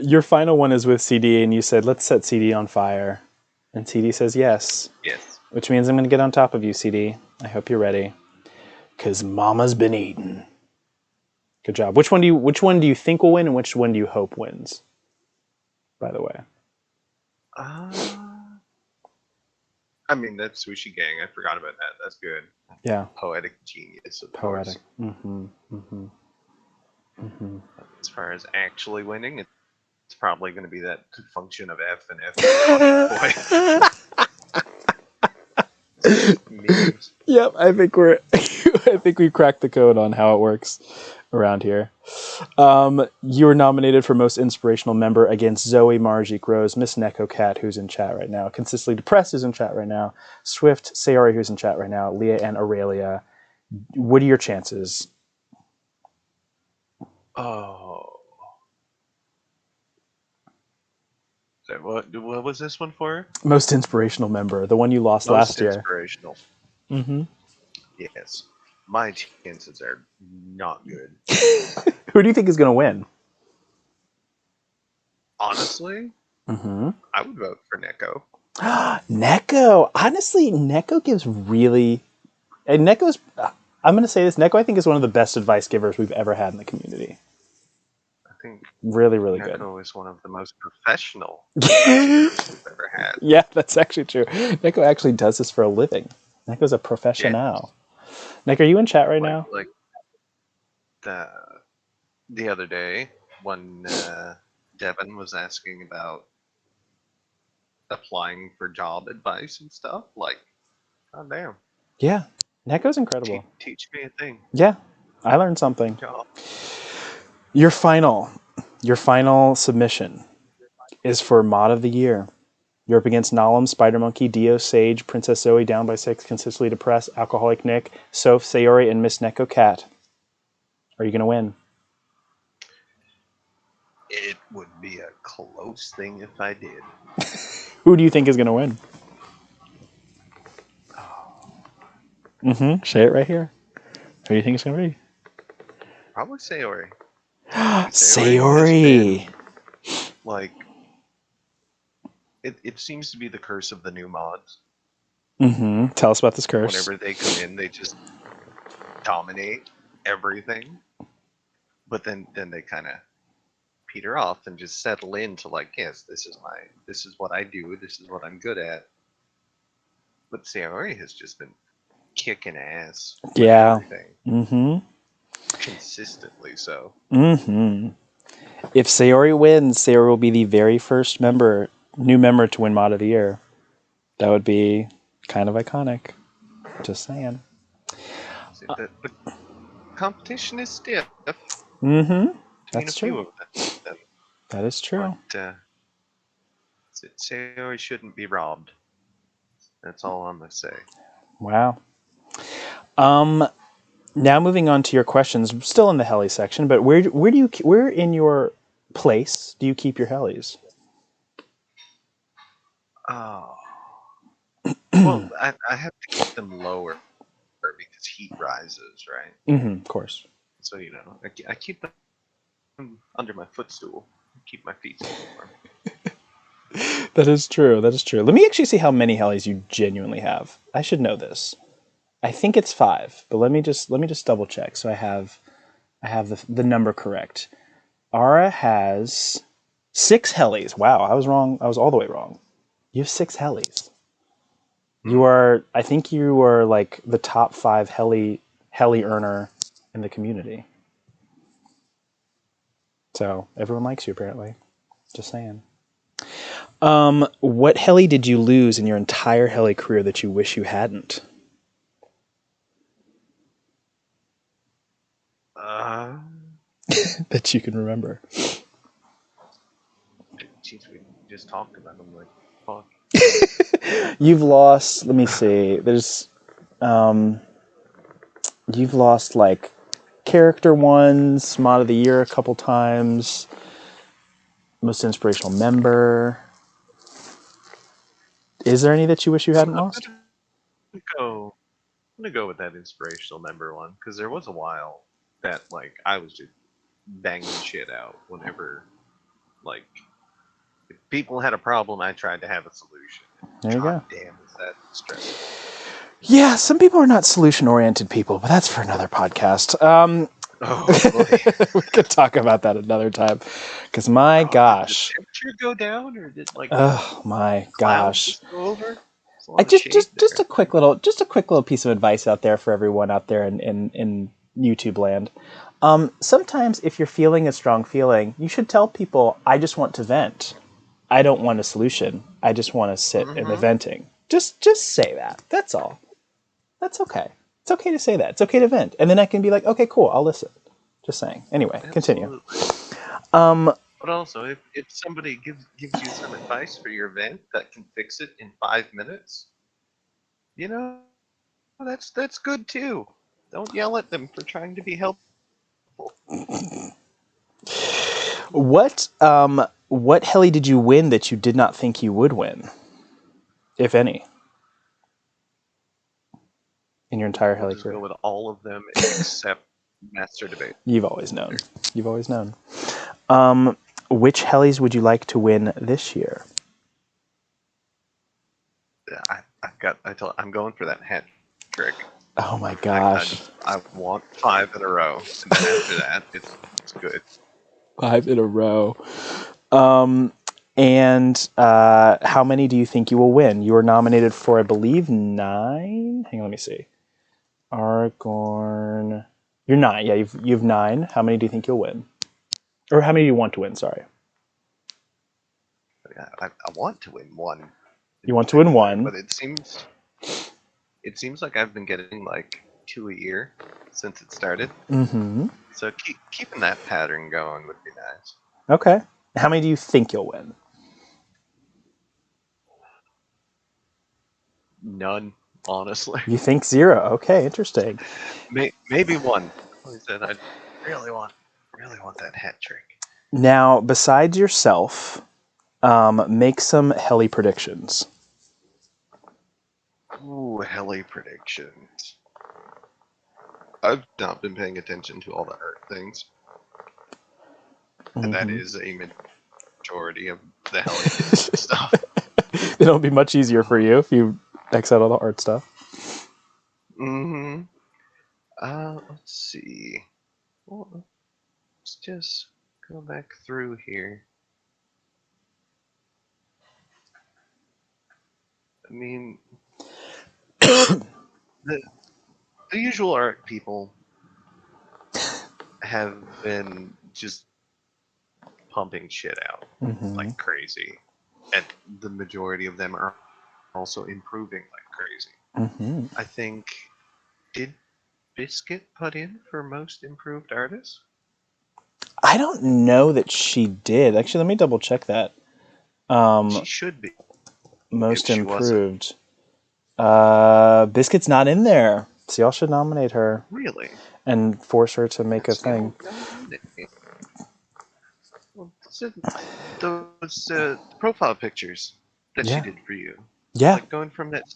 Your final one is with CD, and you said, let's set CD on fire. And CD says yes. Yes. Which means I'm going to get on top of you, CD. I hope you're ready. Because Mama's been eaten. Good job. Which one do you think will win, and which one do you hope wins? By the way. I mean, that Sushi Gang, I forgot about that. That's good. Yeah. Poetic genius, of Poetic. course. Mm-hmm. Mm-hmm. Mm-hmm. As far as actually winning, it's probably going to be that function of F and F. Memes. Yep, I think we cracked the code on how it works around here. You were nominated for Most Inspirational Member against Zoe, Margik, Rose, Miss Neko Cat, who's in chat right now, Consistently Depressed, who's in chat right now, Swift, Sayori, who's in chat right now, Leah, and Aurelia. What are your chances? Oh. So what was this one for? Most Inspirational Member, the one you lost last year. Most inspirational. Mm-hmm. Yes. My chances are not good. Who do you think is going to win? Honestly, I would vote for Neko. Neko. Honestly, Neko gives really... And Neko's... I'm going to say this. Neko, I think, is one of the best advice givers we've ever had in the community. I think really, really good. Neko is one of the most professional advice we've ever had. Yeah, that's actually true. Neko actually does this for a living. Neko's a professional. Yeah. Neko, are you in chat right now? Like the other day when Devin was asking about applying for job advice and stuff, like, god damn. Yeah, Neko's incredible. Teach me a thing. Yeah, I learned something. Job. Your final submission is for Mod of the Year. You're up against Nalum, Spider Monkey, Dio, Sage, Princess Zoe, Down by 6, Consistently Depressed, Alcoholic Nick, Soph, Sayori, and Miss Neko Cat. Are you going to win? It would be a close thing if I did. Who do you think is going to win? Say it right here. Who do you think it's going to be? Probably Sayori. Sayori! Like, it seems to be the curse of the new mods. Tell us about this curse. Whenever they come in, they just dominate everything. But then they kind of peter off and just settle into like, yes, this is what I do, this is what I'm good at. But Sayori has just been kicking ass. Yeah. Everything. Consistently so. If Sayori wins, Sayori will be the very first new member to win Mod of the Year. That would be kind of iconic. Just saying. The competition is stiff. That's true. That is true. But Sayori shouldn't be robbed. That's all I'm gonna say. Wow. Now moving on to your questions, still in the heli section, but where in your place do you keep your helis? Oh. Well, I have to keep them lower because heat rises, right? Of course. So, I keep them under my footstool. Keep my feet warm. That is true. Let me actually see how many helis you genuinely have. I should know this. I think it's 5, but let me just double check so I have the number correct. Ara has 6 helis. Wow, I was wrong. I was all the way wrong. You have 6 helis. You are, I think you are like the top 5 heli earner in the community. So everyone likes you apparently. Just saying. What heli did you lose in your entire heli career that you wish you hadn't? That you can remember. Jeez, we just talked about them like fuck. You've lost. Let me see. There's, you've lost like character ones, mod of the year a couple times, most inspirational member. Is there any that you wish you hadn't lost? I'm gonna go with that inspirational member one because there was a while that like I was just banging shit out whenever like if people had a problem, I tried to have a solution. There you go. Damn, is that stressful? Yeah, some people are not solution-oriented people, but that's for another podcast. We could talk about that another time. Because my gosh, did the temperature go down, or did like oh my gosh, just go over? I just a quick little piece of advice out there for everyone out there in YouTube land. Sometimes if you're feeling a strong feeling, you should tell people, "I just want to vent. I don't want a solution. I just want to sit in the venting." Just say that. That's all. That's okay. It's okay to say that. It's okay to vent. And then I can be like, okay, cool, I'll listen. Just saying. Anyway, continue. But also, if somebody gives you some advice for your event that can fix it in 5 minutes, you know, that's good too. Don't yell at them for trying to be helpful. What heli did you win that you did not think you would win, if any, in your entire heli career? Go with all of them except Master Debate. You've always known. You've always known. Which helis would you like to win this year? I'm going for that hat trick. Oh my gosh! I want 5 in a row, and then after that, it's good. 5 in a row. And how many do you think you will win? You are nominated for, I believe, 9. Hang on, let me see. Aragorn. You're 9. Yeah, you've 9. How many do you think you'll win? Or how many do you want to win? Sorry. I want to win 1. You want to win 1, but it seems like I've been getting like 2 a year since it started. Mm-hmm. So keeping that pattern going would be nice. Okay. How many do you think you'll win? None, honestly. You think 0? Okay, interesting. Maybe 1. Like I said, I really want that hat trick. Now, besides yourself, make some heli predictions. Ooh, heli predictions. I've not been paying attention to all the art things. And that is a majority of the heli stuff. It'll be much easier for you if you X out all the art stuff. Mm-hmm. Let's see. Well, let's just go back through here. I mean, the usual art people have been just pumping shit out like crazy, and the majority of them are also improving like crazy. I think, did Biscuit put in for most improved artist? I don't know that she did. Actually, let me double check that. She should be. Most improved. Biscuit's not in there, so y'all should nominate her. Really? And force her to make a thing. Well, those profile pictures that she did for you. Yeah. Like going from that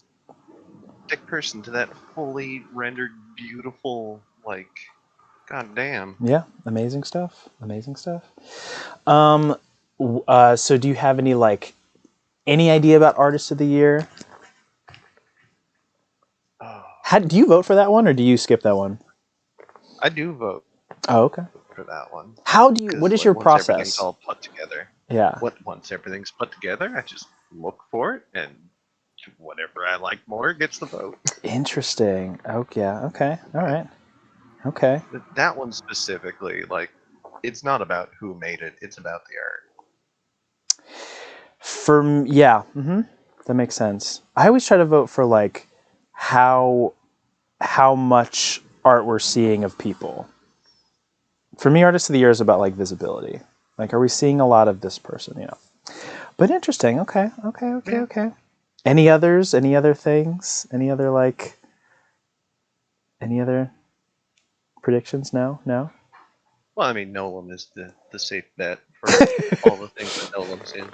stick person to that fully rendered, beautiful, like, goddamn. Yeah, amazing stuff. Amazing stuff. So do you have any idea about Artist of the Year? Oh. Do you vote for that one, or do you skip that one? I do vote Oh, okay. for that one. What is your Once everything's process? all put together. Yeah. Once everything's put together, I just look for it, and whatever I like more gets the vote. Interesting. Oh, yeah. Okay. All right. Okay. That one specifically, like, it's not about who made it; it's about the art. Yeah. That makes sense. I always try to vote for like how much art we're seeing of people. For me, Artist of the Year is about like visibility. Like, are we seeing a lot of this person? You know. But interesting. Okay. Yeah. Okay. Any others? Any other things? Any other Any other predictions? No. Well, I mean, Nolan is the safe bet for all the things that Nolan's in.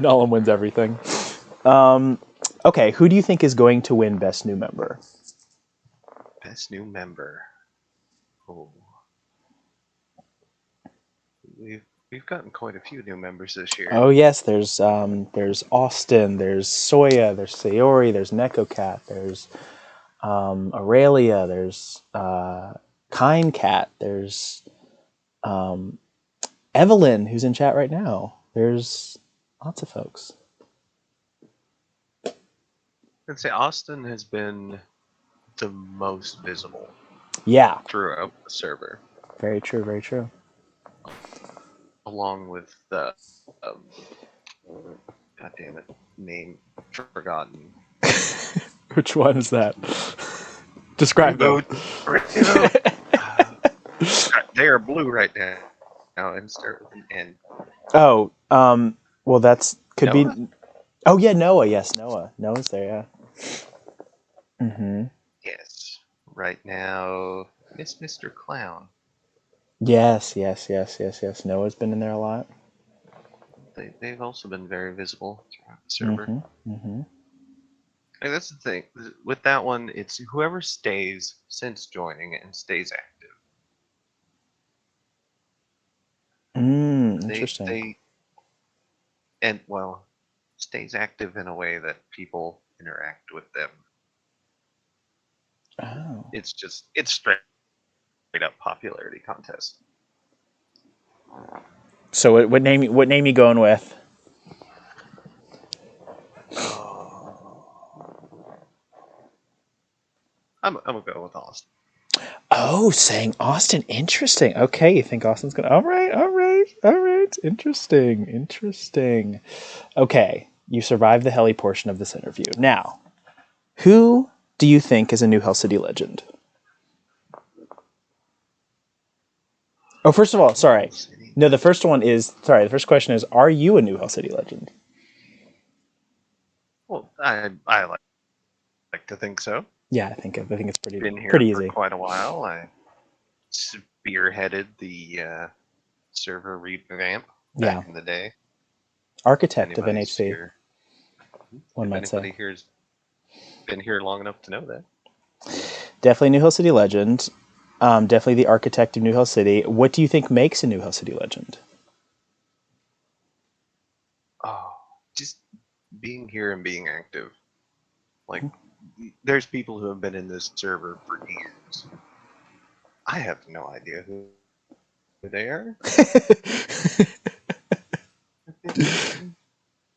Nolan wins everything. Okay, who do you think is going to win Best New Member? Best new member. Oh, we've gotten quite a few new members this year. Oh yes, there's Austin, there's Soya, there's Sayori, there's Nekocat, there's Aurelia, there's Kind Cat, there's Evelyn, who's in chat right now. There's lots of folks. I'd say Austin has been the most visible. Yeah. Throughout the server. Very true. Very true. Along with the, God damn it, name forgotten. Which one is that? Describe them. They are blue right now. And start with an N. Oh, well, could Noah? be. Oh yeah, Noah. Yes, Noah. Noah's there. Yeah. Yes. Right now, it's Mr. Clown. Yes. Noah's been in there a lot. They've also been very visible throughout the server. And that's the thing. With that one, it's whoever stays since joining and stays active. Interesting. Stays active in a way that people interact with them. Oh. It's straight up popularity contest. So what name you going with? I'm gonna go with Austin. Oh, saying Austin. Interesting. Okay, you think Austin's gonna? All right. Interesting. Okay, you survived the heli portion of this interview. Now, who do you think is a New Hell City legend? Oh, first of all, sorry. No, the first question is, are you a New Hell City legend? Well, I like to think so. Yeah, I think it's pretty easy. For quite a while. I spearheaded the server revamp back in the day. Architect of NHC. One might say. Anybody here's been here long enough to know that. Definitely New Hell City legend. Definitely the architect of New Hell City. What do you think makes a New Hell City legend? Oh, just being here and being active. Like, there's people who have been in this server for years. I have no idea who they are.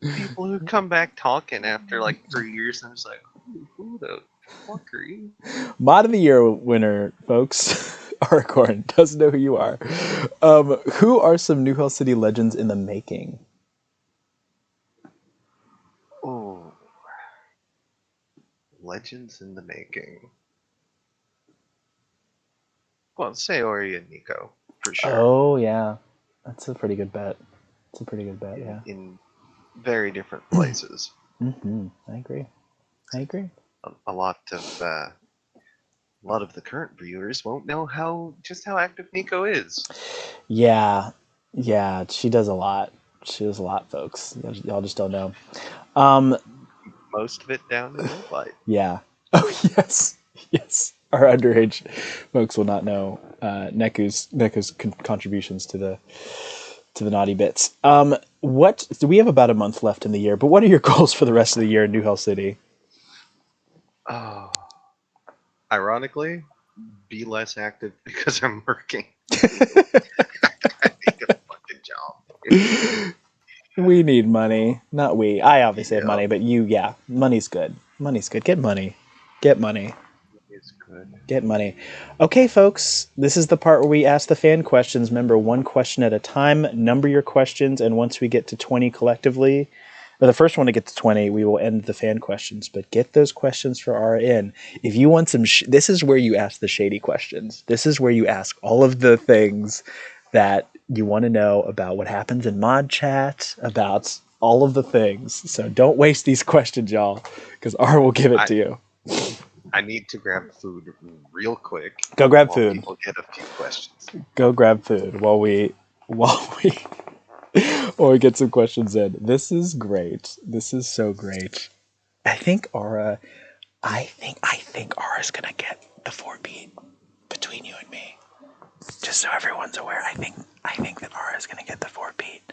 People who come back talking after like 3 years, and I'm just like, who the fuck are you? Mod of the Year winner, folks. Aragorn doesn't know who you are. Who are some New Hell City legends in the making? Oh, legends in the making. Well, Sayori and Nico, for sure. Oh yeah, that's a pretty good bet. Yeah. In very different places. I agree. A lot of the current viewers won't know just how active Nico is. Yeah, she does a lot. Folks. Y'all just don't know. Most of it down in real life. Yeah. Oh yes. Our underage folks will not know Neku's contributions to the naughty bits. What do we have about a month left in the year? But what are your goals for the rest of the year in New Hell City? Oh, Ironically, be less active because I'm working. I need a fucking job. We need money. Not we. I obviously have Yeah, money, but you, yeah. Money's good. Money's good. Get money. Get money. it's good. Get money. Okay, folks, this is the part where we ask the fan questions. Remember, one question at a time. Number your questions, and once we get to 20 collectively, or the first one to get to 20, we will end the fan questions. But get those questions for Ara in. If you want some, this is where you ask the shady questions. This is where you ask all of the things that you want to know about what happens in mod chat, about all of the things. So don't waste these questions, y'all, because Ara will give it I to you. I need to grab food real quick Go grab while food. people get a few questions. Go grab food while we while we get some questions in. This is great. This is so great. I think Ara's gonna get the 4-beat between you and me. Just so everyone's aware, I think that Ara's gonna get the 4-beat,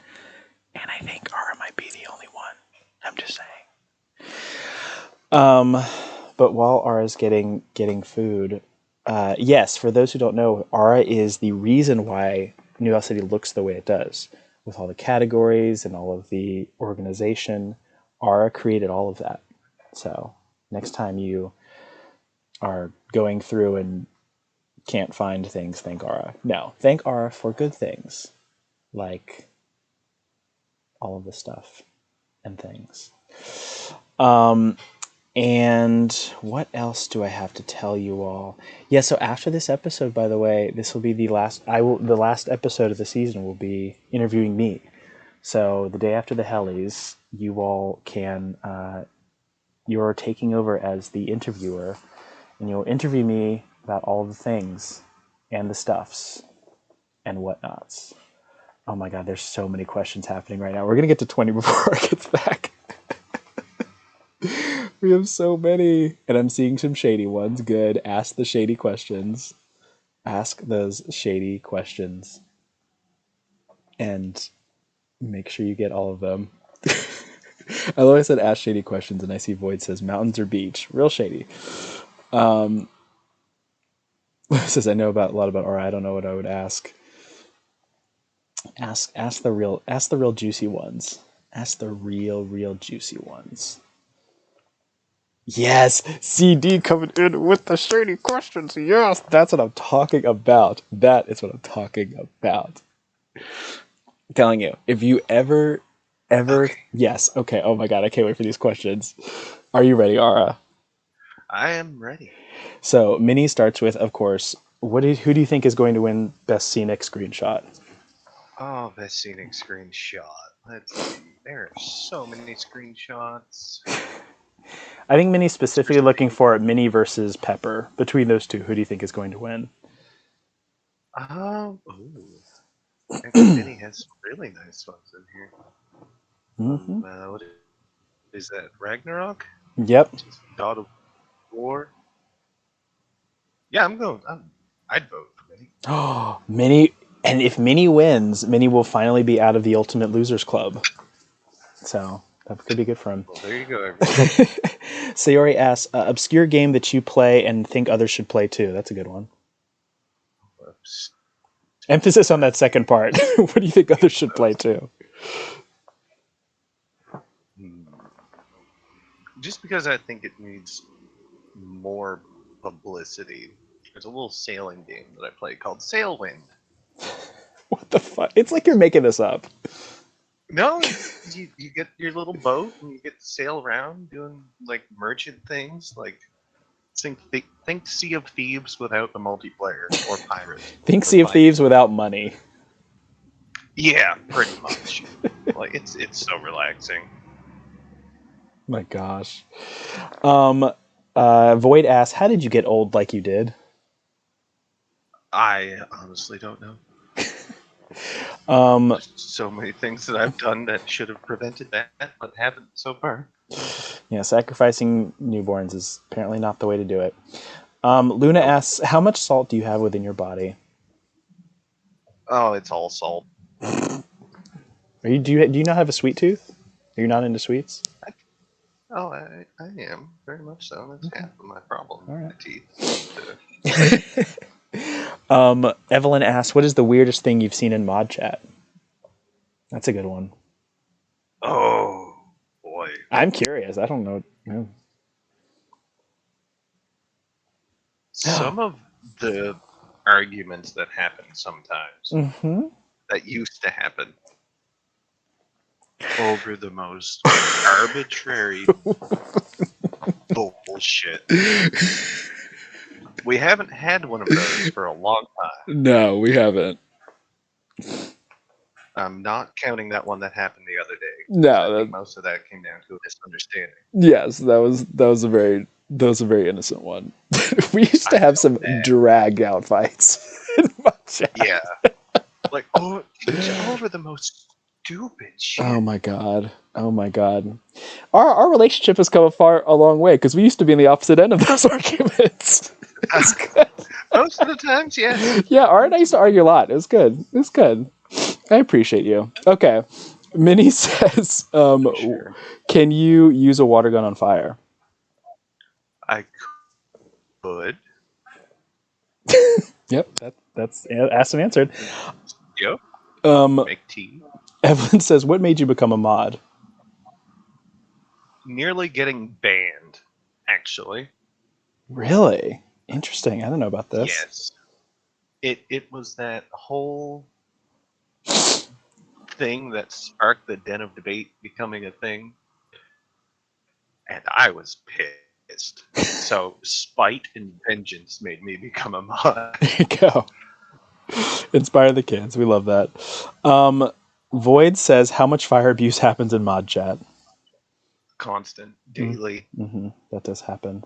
and I think Ara might be the only one. I'm just saying. But while Ara's getting food, yes, for those who don't know, Ara is the reason why New York City looks the way it does, with all the categories and all of the organization. Ara created all of that. So next time you are going through and can't find things, thank Ara. No, thank Ara for good things, like all of the stuff and things. And what else do I have to tell you all? Yeah, so after this episode, by the way, this will be the last. The last episode of the season will be interviewing me. So the day after the Hellies, you all can. You're taking over as the interviewer, and you'll interview me about all the things, and the stuffs, and whatnots. Oh my God, there's so many questions happening right now. We're gonna get to 20 before it gets back. We have so many. And I'm seeing some shady ones. Good. Ask the shady questions. Ask those shady questions. And make sure you get all of them. I love I said ask shady questions, and I see Void says mountains or beach. Real shady. Says I know about a lot about Aura. I don't know what I would ask. Ask the real juicy ones. Ask the real juicy ones. Yes, CD coming in with the shady questions. Yes, that's what I'm talking about. That is what I'm talking about. I'm telling you, if you ever, Okay. yes, okay. Oh my God, I can't wait for these questions. Are you ready, Ara? I am ready. So, Mini starts with, of course, who do you think is going to win Best Scenic Screenshot? Oh, best scenic screenshot. Let's see. There are so many screenshots. I think Mini's specifically looking for Mini versus Pepper. Between those two, who do you think is going to win? Ooh. Actually, Minnie has some really nice ones in here. Mm-hmm. What is that? Ragnarok? Yep. Just God of War? Yeah, I'd vote for Minnie. Oh, Mini. And if Mini wins, Mini will finally be out of the Ultimate Losers Club. So that could be good for him. Well, there you go, everyone. Sayori asks, obscure game that you play and think others should play too. That's a good one. Whoops. Emphasis on that second part. What do you think others should play too? Just because I think it needs more publicity. There's a little sailing game that I play called Sailwind. What the fuck? It's like you're making this up. No, you get your little boat and you get to sail around doing like merchant things, like think Sea of Thieves without the multiplayer, or Pirates. Think Sea of Thieves without money. Yeah, pretty much. Like it's so relaxing. My gosh. Void asks, how did you get old like you did? I honestly don't know. There's so many things that I've done that should have prevented that, but haven't so far. Yeah, sacrificing newborns is apparently not the way to do it. Luna asks, how much salt do you have within your body? Oh, it's all salt. Do you not have a sweet tooth? Are you not into sweets? Oh, I am very much so. That's Okay. half of my problem. All My right. teeth. Evelyn asks, "What is the weirdest thing you've seen in mod chat?" That's a good one. Oh boy. I'm curious. I don't know. No. Some of the arguments that happen sometimes Mm-hmm. that used to happen over the most arbitrary bullshit. We haven't had one of those for a long time. No, we haven't. I'm not counting that one that happened the other day. I No. think most of that came down to a misunderstanding. Yes, that was a very innocent one. We used to I have felt some bad. dragged out fights in mod chat. Yeah. Like, oh, over the most stupid shit. Oh my god. Oh my god. Our relationship has come a long way because we used to be in the opposite end of those arguments. It's good. Most of the times, yes. Yeah, Art and I used to argue a lot. It was good. It was good. I appreciate you. Okay. Minnie says, Sure. can you use a water gun on fire? I could. Yep, that's asked and answered. Yep. Um, Make tea. Evelyn says, what made you become a mod? Nearly getting banned, actually. Really? Interesting. I don't know about this. Yes. It was that whole thing that sparked the den of debate becoming a thing. And I was pissed. So spite and vengeance made me become a mod. There you go. Inspire the kids. We love that. Void says, how much fire abuse happens in mod chat? Constant, daily. Mm-hmm. That does happen.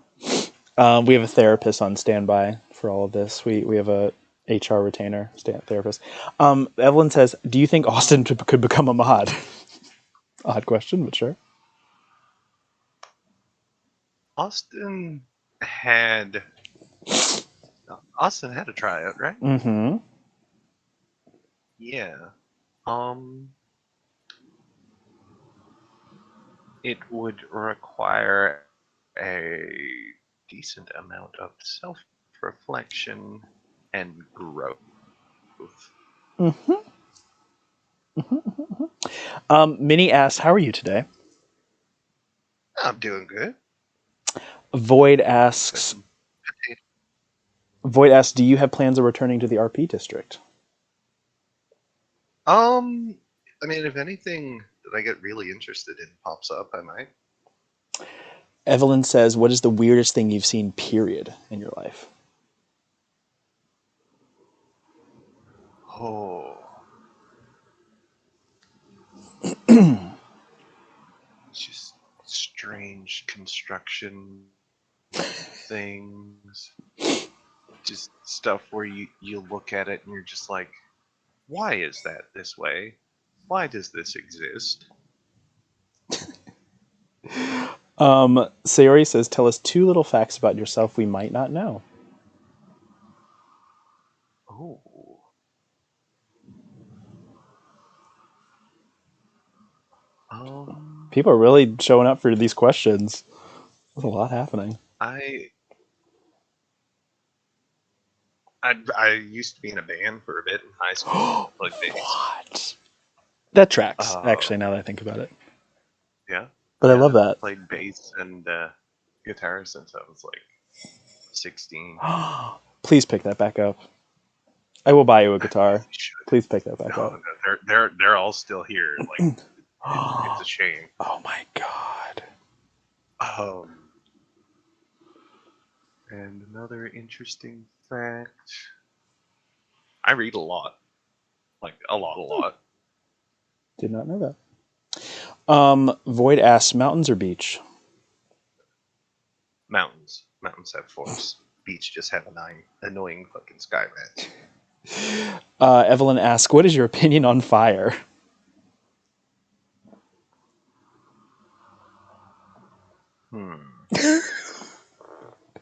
We have a therapist on standby for all of this. We have a HR retainer therapist. Evelyn says, do you think Austin could become a mod? Odd question, but sure. Austin had a tryout, right? Mm-hmm. Yeah. It would require a decent amount of self-reflection and growth. Mm-hmm. Minnie asks, how are you today? I'm doing good. Void Got asks, some do you have plans of returning to the RP district? I mean, if anything that I get really interested in pops up, I might. Evelyn says, what is the weirdest thing you've seen, period, in your life? Oh. Just strange construction things. Just stuff where you look at it and you're just like, why is that this way? Why does this exist? Sayori says, tell us 2 little facts about yourself we might not know. Oh. People are really showing up for these questions. There's a lot happening. I used to be in a band for a bit in high school. Like bass. What? That tracks, actually, now that I think about it. Yeah. But I love that. Played bass and guitar since I was like 16. Please pick that back up. I will buy you a guitar. Please pick that back up. No, they're all still here. Like it's a shame. Oh my god. And another interesting fact. I read a lot. Like a lot. Did not know that. Void asks, mountains or beach? Mountains. Mountains have force. Beach just have annoying fucking sky rats. Evelyn asks, what is your opinion on fire?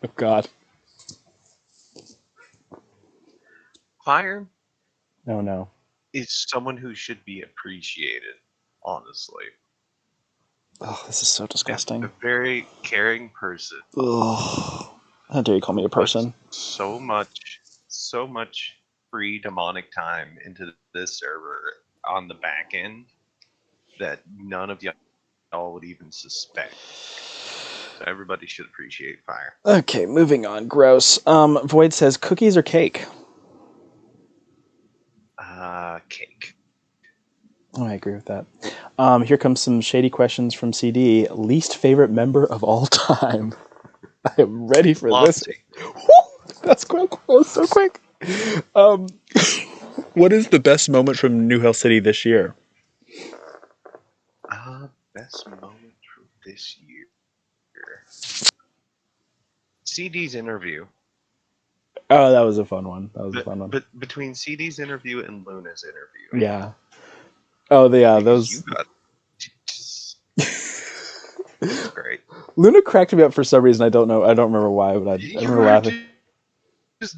Oh god. Fire Oh no. is someone who should be appreciated, honestly. Oh, this is so A disgusting. very caring person. Oh, how dare you call me a Puts person? so much free demonic time into this server on the back end that none of y'all would even suspect. So everybody should appreciate fire. Okay, moving on. Gross. Void says cookies or cake? Cake. Oh, I agree with that. Here comes some shady questions from CD. Least favorite member of all time. I am ready for this. Lofty. That's quick. That was so quick. What is the best moment from New Hell City this year? Best moment from this year. CD's interview. Oh, that was a fun one. That was a fun one. But between CD's interview and Luna's interview. Yeah. Oh, yeah. Because Those. you got it's great. Luna cracked me up for some reason. I don't know. I don't remember why, but I You remember were laughing. just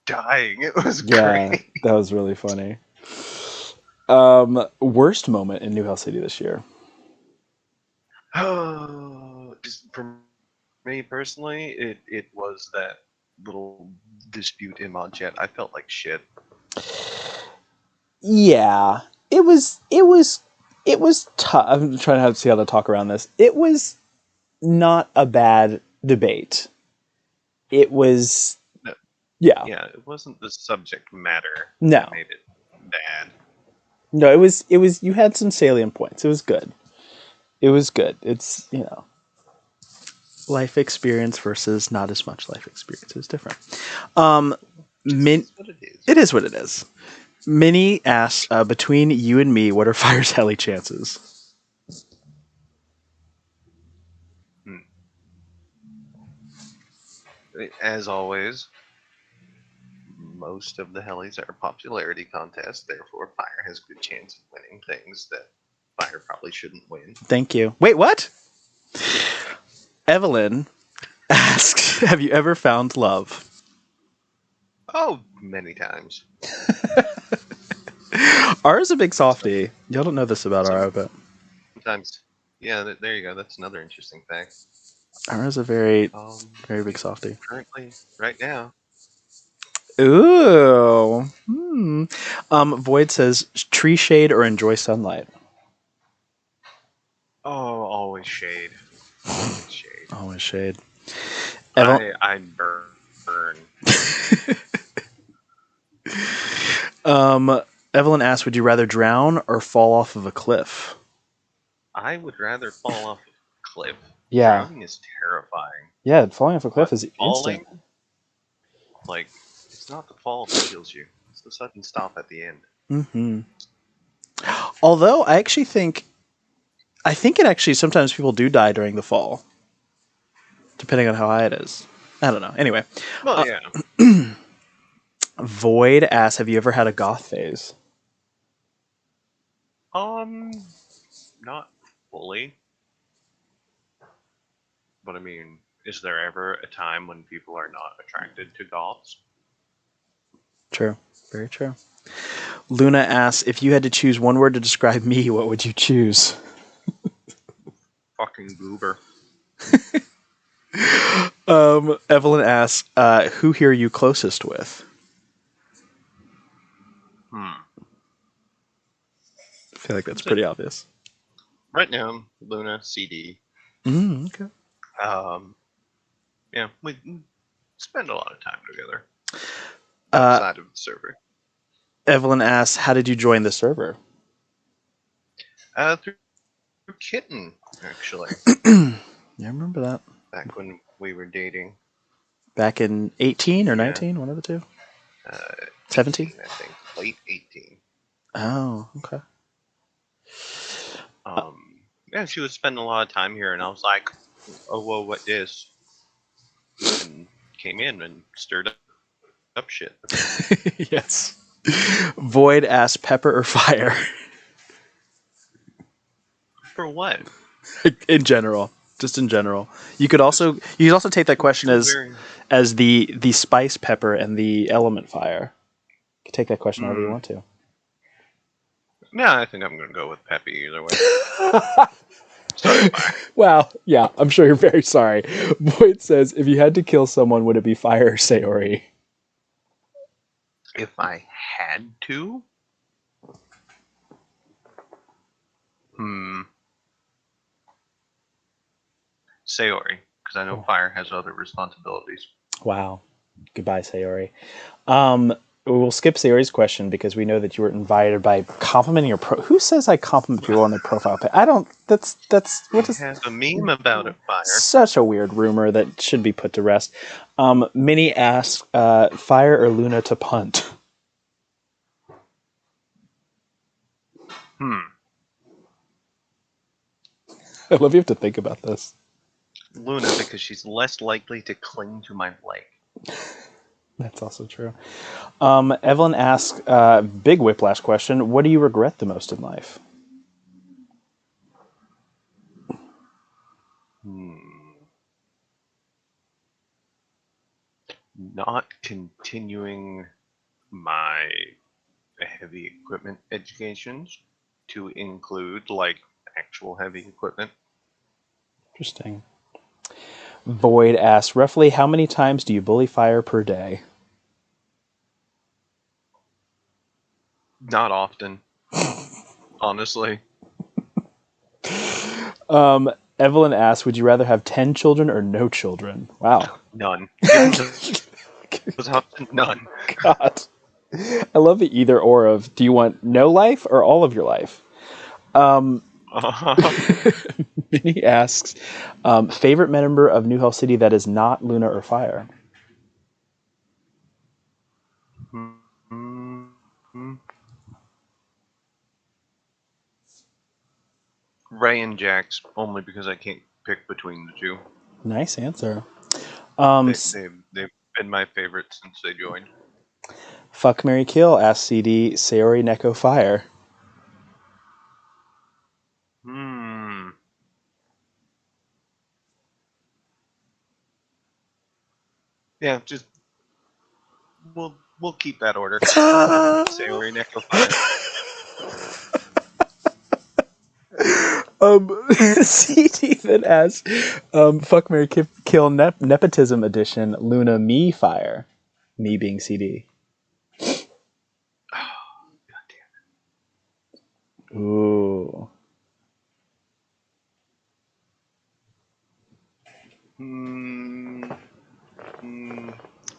dying. It was Yeah, great. that was really funny. Worst moment in New Hell City this year. Oh, just for me personally, it was that little dispute in Monchet. I felt like shit. Yeah, it was tough. I'm trying to see how to talk around this. It was not a bad debate. It was, No, yeah, yeah, it wasn't the subject matter no, that made it bad. no. It was. You had some salient points. It was good. It was good. It's life experience versus not as much life experience. It was different. Min- That's what it is. it is what it is. Minnie asks, between you and me, what are Fire's heli chances? As always, most of the helis are popularity contests. Therefore, Fire has a good chance of winning things that Fire probably shouldn't win. Thank you. Wait, what? Evelyn asks, have you ever found love? Oh, many times. Ara's a big softie. Y'all don't know this about Ara, but Sometimes, yeah. There you go. That's another interesting fact. Ara's a very, Um, very big softie. Currently, right now, Ooh. Void says, tree shade or enjoy sunlight? oh, always shade. Always shade. Always shade. I burn. Evelyn asks, would you rather drown or fall off of a cliff? I would rather fall off a cliff. Yeah. Drowning is terrifying. Yeah, falling off a cliff But is falling, instant. like, it's not the fall that kills you. It's the sudden stop at the end. Mm-hmm. Although I think it actually sometimes people do die during the fall, depending on how high it is. I don't know. Anyway, Well, yeah. Void asks, have you ever had a goth phase? Not fully. But I mean, is there ever a time when people are not attracted to goths? True. Very true. Luna asks, if you had to choose one word to describe me, what would you choose? Fucking goober. Evelyn asks, who here are you closest with? I feel like that's pretty obvious. Right now, Luna, CD. Okay. Yeah, we spend a lot of time together outside of the server. Evelyn asks, how did you join the server? Through Kitten, actually. Yeah, I remember that. Back when we were dating. Back in 18 or Yeah. 19, one of the two? 17? I think. Late 18. Oh, okay. Yeah, she was spending a lot of time here, and I was like, oh, whoa, what is? And came in and stirred up shit. Yes. Void asks, pepper or fire? For what? In general. Just in general. You could also take that question as the spice pepper and the element fire. You could take that question however you want to. Yeah, I think I'm going to go with Peppy either way. Sorry, fire. Wow. Yeah, I'm sure you're very sorry. Boyd says, if you had to kill someone, would it be fire or Sayori? If I had to, Sayori, because I know fire has other responsibilities. Wow. Goodbye, Sayori. We'll skip Sayori's question because we know that you were invited by complimenting your Who says I compliment people on their profile page? I don't. That's what is. Have a meme about it, fire. Such a weird rumor that should be put to rest. Minnie asks, Fire or Luna to punt? I love you have to think about this. Luna, because she's less likely to cling to my leg. That's also true. Evelyn asks, big whiplash question, what do you regret the most in life? Not continuing my heavy equipment educations to include like actual heavy equipment. Interesting. Void asks, roughly how many times do you bully Fire per day? Not often, honestly. Evelyn asks, would you rather have 10 children or no children? Wow. None. Given those options, none. God. I love the either or of, do you want no life or all of your life? Minnie asks, favorite member of New Hell City that is not Luna or Fire? Ray and Jax, only because I can't pick between the two. Nice answer. They've been my favorite since they joined. Fuck, Marry, Kill asks CD, Sayori, Neko, Fire. Yeah, just we'll keep that order. Sayori, Neko, Fire. CD then asks, fuck, Marry, Kill, Nepotism Edition, Luna, me, Fire. Me being CD. God damn it. Ooh.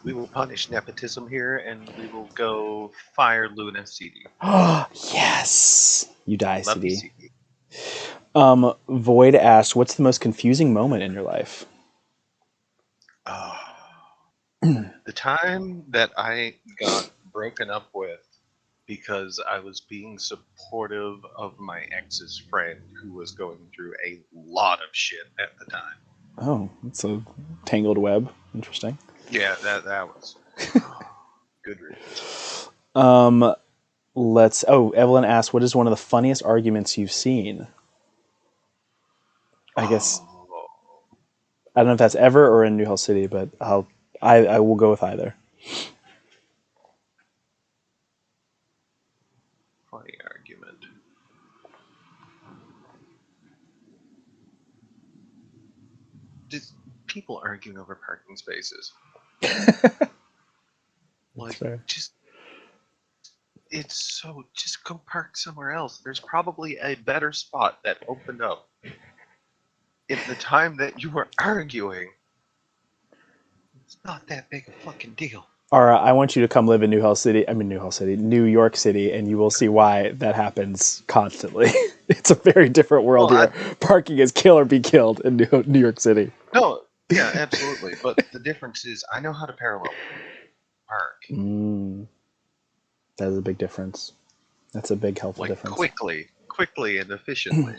We will punish nepotism here, and we will go Fire, Luna, CD. Yes. You die, Love CD. you, CD. Void asks, what's the most confusing moment in your life? The time that I got broken up with because I was being supportive of my ex's friend who was going through a lot of shit at the time. Oh, it's a tangled web. Interesting. Yeah, that was good riddance. Evelyn asks, what is one of the funniest arguments you've seen? I guess I don't know if that's ever or in New Hell City, but I will go with either. Funny argument. Just people arguing over parking spaces. Like, just go park somewhere else. There's probably a better spot that opened up in the time that you were arguing. It's not that big a fucking deal. Ara, I want you to come live in New York City, and you will see why that happens constantly. It's a very different world here. Parking is kill or be killed in New York City. No, yeah, absolutely. But the difference is I know how to parallel park. That is a big difference. That's a big helpful difference. Quickly and efficiently.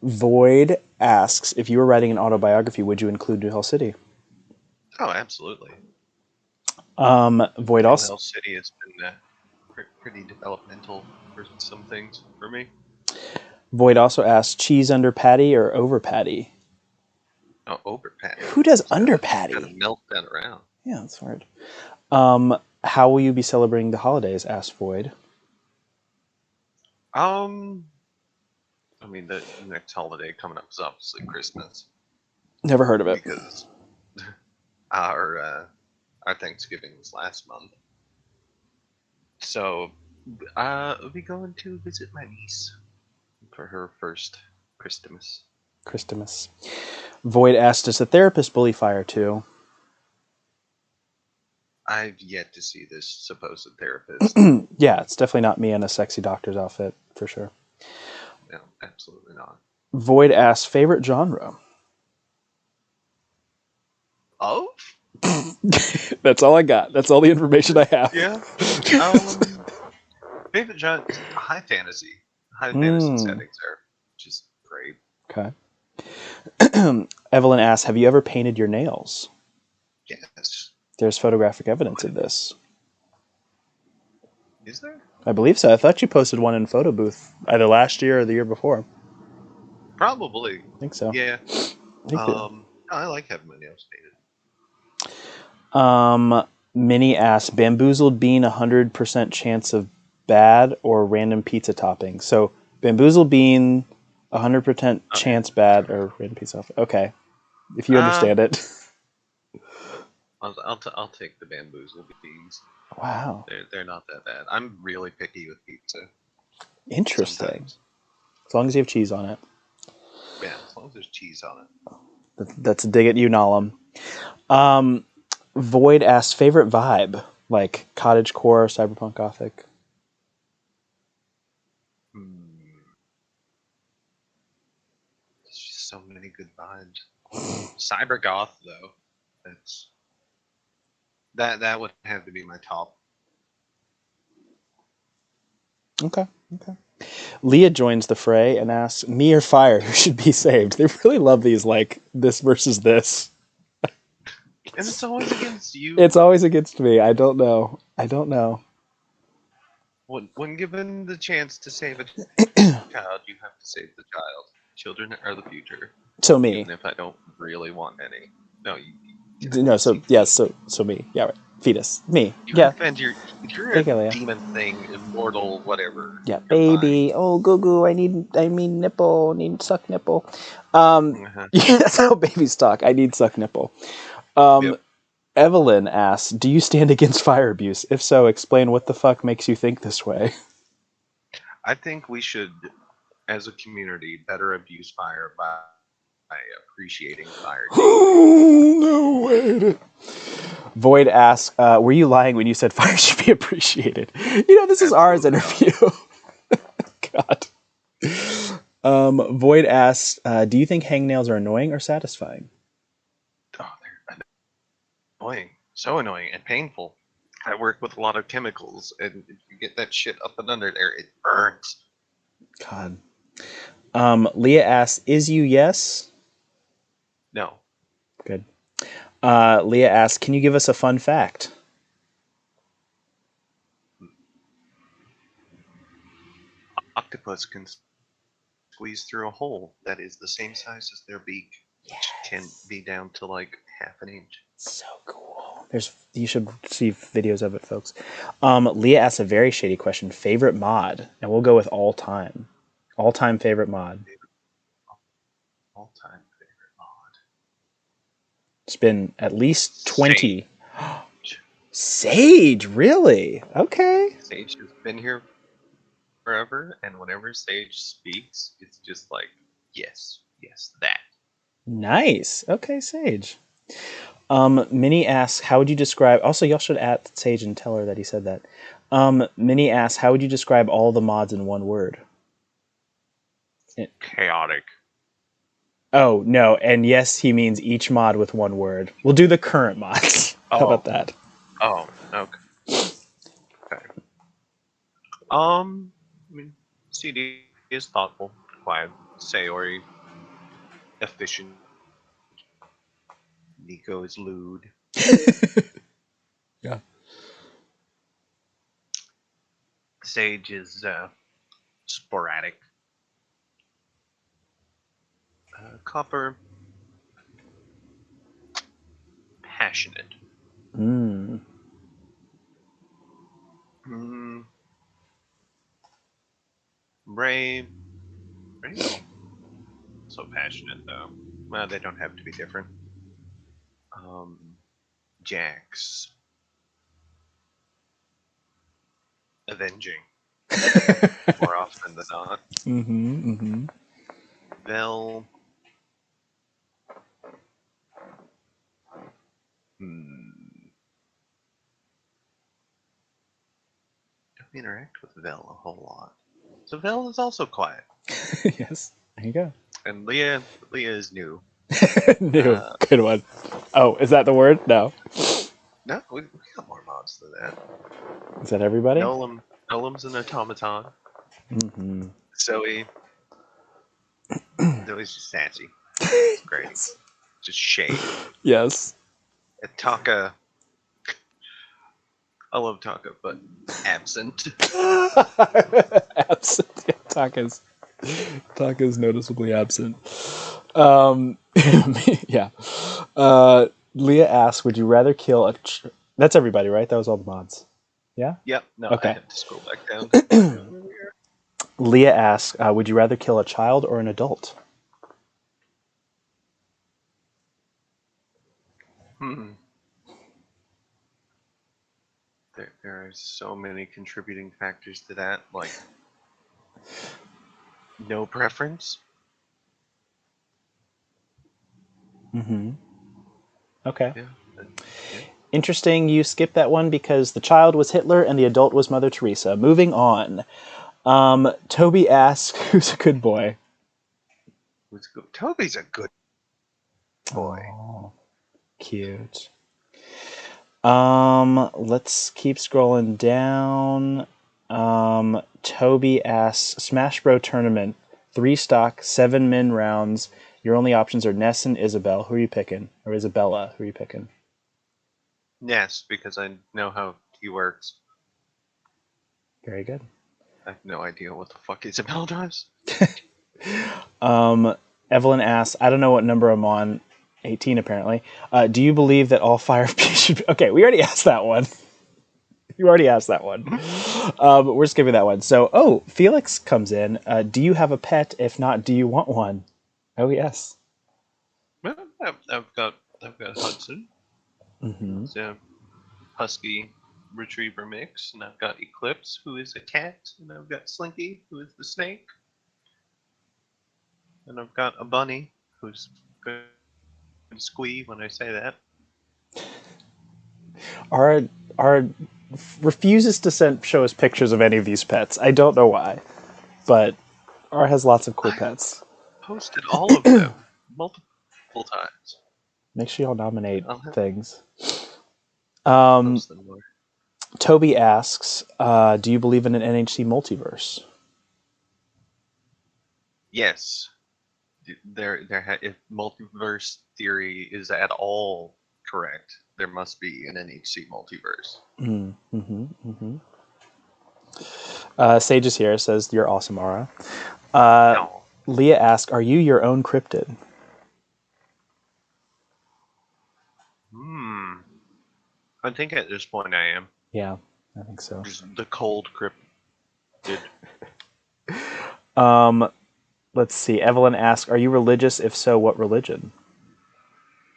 Void asks, if you were writing an autobiography, would you include New Hell City? Oh, absolutely. Void also. New Hell City has been pretty developmental for some things for me. Void also asks, cheese under patty or over patty? Oh, over patty. Who does under patty? Kind of melt that around. Yeah, that's hard. How will you be celebrating the holidays? Asked Void. I mean, the next holiday coming up is obviously Christmas Never heard of it. because our Thanksgiving was last month. So we'll be going to visit my niece for her first Christmas. Christmas. Void asked, does the therapist bully fire too? I've yet to see this supposed therapist. Yeah, it's definitely not me in a sexy doctor's outfit, for sure. No, absolutely not. Void asks, favorite genre? Of? That's all I got. That's all the information I have. Yeah. Favorite genre? High fantasy. High fantasy settings are just great. Okay. Evelyn asks, have you ever painted your nails? Yes. There's photographic evidence of this. Is there? I believe so. I thought you posted one in Photo Booth either last year or the year before. Probably. I think so. Yeah. I like having my nails painted. Minnie asks, bamboozled bean 100% chance of bad or random pizza topping? So bamboozled bean 100% chance bad or random pizza topping. Okay. If you understand it. I'll take the bamboozled beans. Wow. They're not that bad. I'm really picky with pizza. Interesting. Sometimes. As long as you have cheese on it. Yeah, as long as there's cheese on it. That's a dig at you, Nalam. Void asks, favorite vibe? Like cottagecore, cyberpunk gothic? There's just so many good vibes. Cyber goth though. That would have to be my top. Okay. Leah joins the fray and asks, me or fire, who should be saved? They really love these, like, this versus this. And it's always against you. It's always against me. I don't know. When given the chance to save a child, you have to save the child. Children are the future. So me. Even if I don't really want any. No, so me. Yeah, right. Fetus. Me. You yeah. defend you're Thank you, a Leah. demon thing, immortal, whatever. Yeah, You're baby. fine. Oh, goo. I mean nipple. Need suck nipple. Yeah, that's how babies talk. I need suck nipple. Yep. Evelyn asks, do you stand against fire abuse? If so, explain what the fuck makes you think this way. I think we should, as a community, better abuse fire by appreciating fire. No way. Void asks, were you lying when you said fire should be appreciated? This is ours interview. God. Void asks, do you think hangnails are annoying or satisfying? Oh, they're annoying. So annoying and painful. I work with a lot of chemicals, and if you get that shit up and under there, it burns. God. Leah asks, is you yes? No. Good. Leah asks, can you give us a fun fact? Octopus can squeeze through a hole that is the same size as their beak, which can be down to like half an inch. So cool. You should see videos of it, folks. Leah asks a very shady question. Favorite mod? And we'll go with all time. All time favorite mod. All time favorite mod. It's been at least 20. Sage. Sage, really? Okay. Sage has been here forever, and whenever Sage speaks, it's just like, yes, that. Nice. Okay, Sage. Minnie asks, how would you describe... Also, y'all should at Sage and tell her that he said that. Minnie asks, how would you describe all the mods in one word? Chaotic. Oh, no. And yes, he means each mod with one word. We'll do the current mods. How about that? Oh, okay. I mean, CD is thoughtful, quiet, Sayori, efficient. Nico is lewd. Yeah. Sage is sporadic. Copper, passionate. Ray, Are you all so passionate, though? Well, they don't have to be different. Jax. Avenging. More often than not. Vel. Don't interact with Vel a whole lot. So Vel is also quiet. Yes, there you go. And Leah is new. New. Good one. Oh, is that the word? No. No, we got more mods than that. Is that everybody? Nolem's an automaton. Zoe's just sassy. Great. Yes. Just shade. Yes. Taka. I love Taka, but absent. Absent. Yeah, Taka's noticeably absent. Yeah. Leah asks, would you rather kill a... That's everybody, right? That was all the mods. Yeah? Yep. No, Okay. I have to scroll back down. Leah asks, would you rather kill a child or an adult? There are so many contributing factors to that, like no preference. Okay. Yeah. Interesting, you skipped that one because the child was Hitler and the adult was Mother Teresa. Moving on. Toby asks, who's a good boy? Toby's a good boy. Oh, cute. Let's keep scrolling down. Toby asks, Smash Bro tournament, 3 stock, 7 min rounds. Your only options are Ness and Isabel. Who are you picking? Or Isabella? Who are you picking? Yes, because I know how he works. Very good. I have no idea what the fuck Isabel does. Evelyn asks, I don't know what number I'm on. 18 apparently. Do you believe that all Fire Beasts should be... Okay, we already asked that one. You already asked that one. But we're skipping that one. So, Felix comes in. Do you have a pet? If not, do you want one? Oh, yes. Well, I've got Hudson. It's a husky retriever mix, and I've got Eclipse, who is a cat, and I've got Slinky, who is the snake, and I've got a bunny, who's going to squee when I say that. Our refuses to show us pictures of any of these pets. I don't know why, but R has lots of cool pets. Posted all of them multiple times. Make sure y'all nominate things. Post them more. Toby asks, do you believe in an NHC multiverse? Yes. If multiverse theory is at all correct, there must be an NHC multiverse. Sage is here, says, you're awesome, Ara. No. Leah asks, are you your own cryptid? I think at this point I am. Yeah, I think so. Just the cold cryptid. Let's see. Evelyn asks, are you religious? If so, what religion?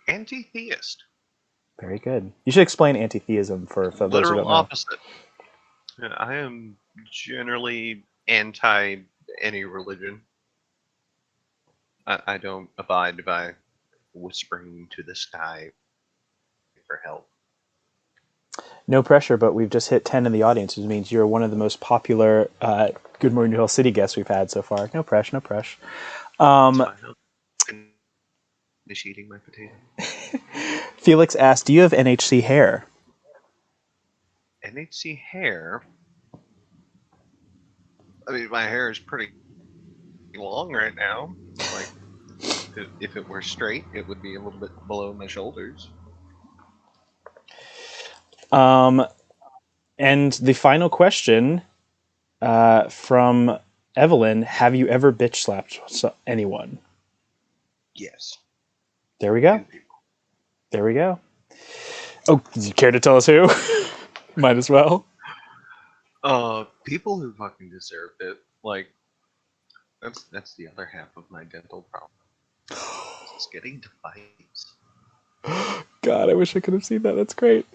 Anti-theist. Very good. You should explain anti-theism for those who Literal don't know. opposite. I am generally anti any religion. I don't abide by whispering to the sky for help. No pressure, but we've just hit 10 in the audience, which means you're one of the most popular Good Morning New Hill City guests we've had so far. No pressure, no pressure. Finish eating my potato. Felix asked, do you have NHC hair? NHC hair? I mean, my hair is pretty long right now. Like, if it were straight, it would be a little bit below my shoulders. And the final question from Evelyn, have you ever bitch slapped anyone? Yes. There we go. There we go. Oh, do you care to tell us who? Might as well. People who fucking deserved it. Like, That's the other half of my dental problem. It's getting to fights. God, I wish I could have seen that. That's great.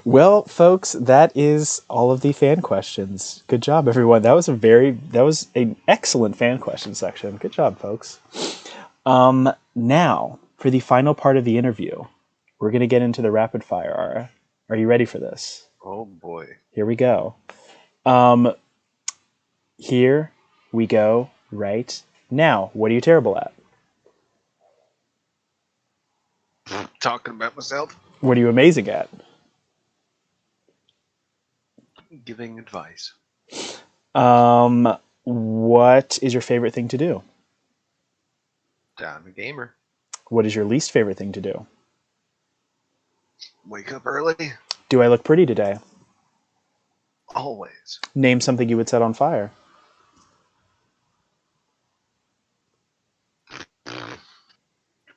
Well, folks, that is all of the fan questions. Good job, everyone. That was an excellent fan question section. Good job, folks. Now, for the final part of the interview, we're going to get into the rapid fire, Ara. Are you ready for this? Oh boy. Here we go. Here we go right now. What are you terrible at? Talking about myself, What are you amazing at? giving advice. What is your favorite thing to do? I'm a gamer. What is your least favorite thing to do? Wake up early. Do I look pretty today? Always. Name something you would set on fire.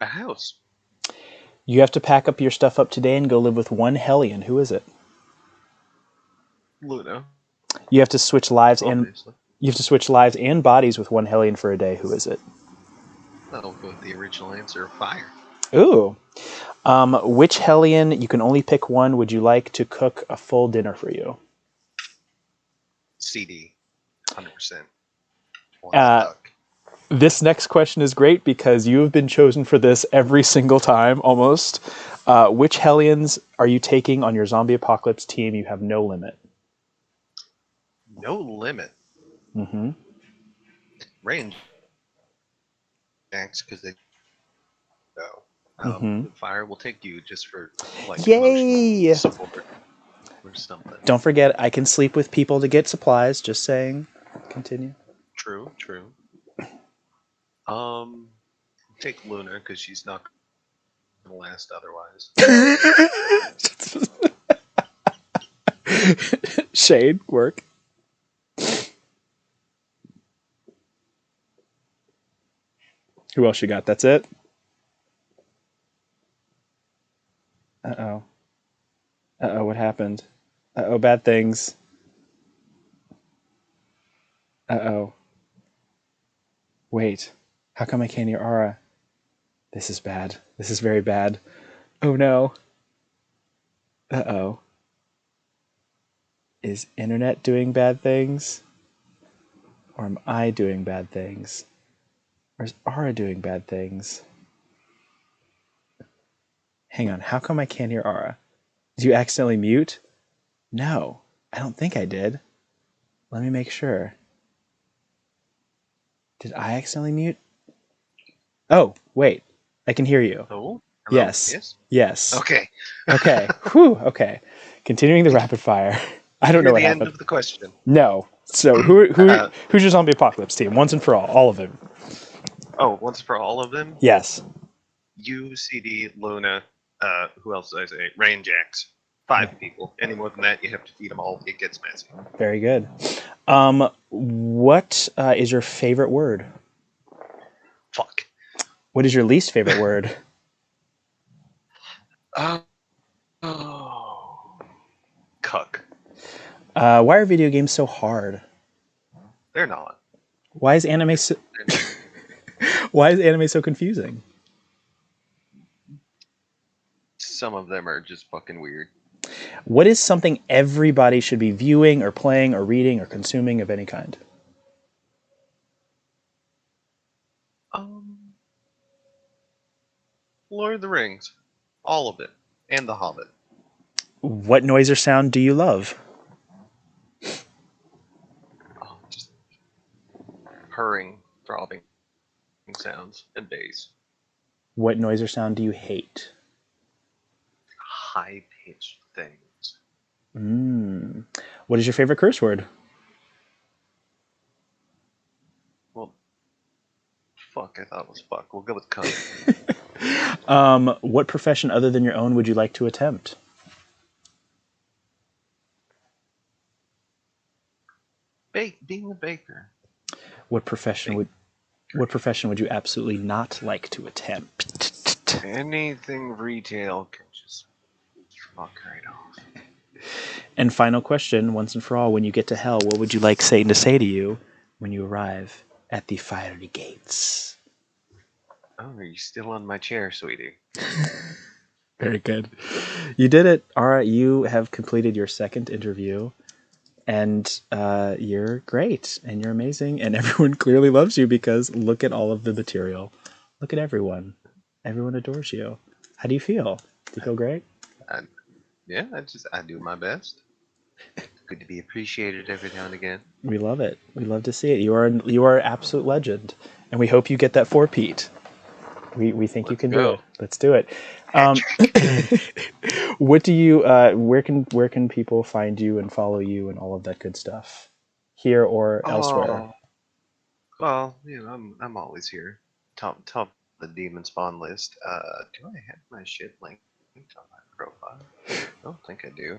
A house. You have to pack up your stuff up today and go live with one Hellion. Who is it? Luna. You have to switch lives Obviously. and bodies with one Hellion for a day. Who is it? I'll go with the original answer of fire. Ooh. Which Hellion, you can only pick one, would you like to cook a full dinner for you? CD. 100%. Duck. This next question is great because you have been chosen for this every single time, almost. Which Hellions are you taking on your zombie apocalypse team? You have no limit. No limit. Mm-hmm. Range. Thanks, because they go. The fire will take you just for like Yay! emotional support or something. Don't forget, I can sleep with people to get supplies. Just saying. Continue. True. Take Luna because she's not gonna last otherwise. Shade work. Who else you got? That's it? Uh-oh. Uh-oh, what happened? Uh-oh, bad things. Uh-oh. Wait. How come I can't hear Ara? This is bad. This is very bad. Oh no. Uh-oh. Is internet doing bad things? Or am I doing bad things? Or is Ara doing bad things? Hang on, how come I can't hear Ara? Did you accidentally mute? No, I don't think I did. Let me make sure. Did I accidentally mute? Oh, wait. I can hear you. Oh? Hello? Yes. Yes. Okay. Okay. Whew. Okay. Continuing the rapid fire. I don't know what the happened. end of the question. No. So who's your zombie apocalypse team? Once and for all of them. Oh, once for all of them? Yes. You, CD, Luna, who else did I say? Rain Jacks. 5 people. Any more than that, you have to feed them all. It gets messy. Very good. What is your favorite word? Fuck. What is your least favorite word? Cuck. Why are video games so hard? They're not. Why is anime so Why is anime so confusing? Some of them are just fucking weird. What is something everybody should be viewing or playing or reading or consuming of any kind? Lord of the Rings. All of it. And The Hobbit. What noise or sound do you love? Oh, just purring, throbbing sounds and bass. What noise or sound do you hate? High-pitched things. What is your favorite curse word? Well, fuck, I thought it was fuck. We'll go with cuck. What profession other than your own would you like to attempt? Being a baker. What profession would you absolutely not like to attempt? Anything retail can just fuck right off. And final question, once and for all, when you get to hell, what would you like Satan to say to you when you arrive at the fiery gates. Oh, are you still on my chair, sweetie? Very good. You did it. All right, you have completed your second interview, and you're great, and you're amazing, and everyone clearly loves you because look at all of the material. Look at everyone. Everyone adores you. How do you feel? Do you feel great? I, yeah, I do my best. Good to be appreciated every now and again. We love it. We love to see it. You are an absolute legend, and we hope you get that 4-peat. We think you Let's can do go. it. Let's do it. What do you? Where can people find you and follow you and all of that good stuff, here or elsewhere? Oh, well, I'm always here. Top of the demon spawn list. Do I have my shit linked on my profile? I don't think I do.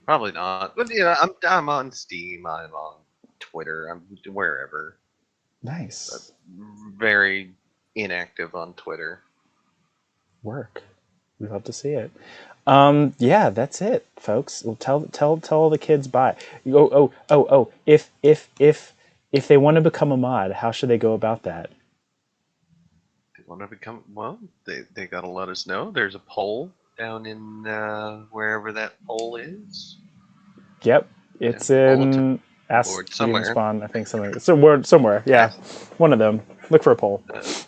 Probably not. But I'm on Steam. I'm on Twitter. I'm wherever. Nice Very inactive on Twitter. work. We love to see it. Yeah, that's it, folks. Well, tell all the kids bye. Oh. If they want to become a mod, how should they go about that? They want to become they gotta let us know. There's a poll down in wherever that poll is. Yep, it's Bulletin in Ask board Demon somewhere. Spawn. I think somewhere. Yeah, one of them. Look for a poll. It's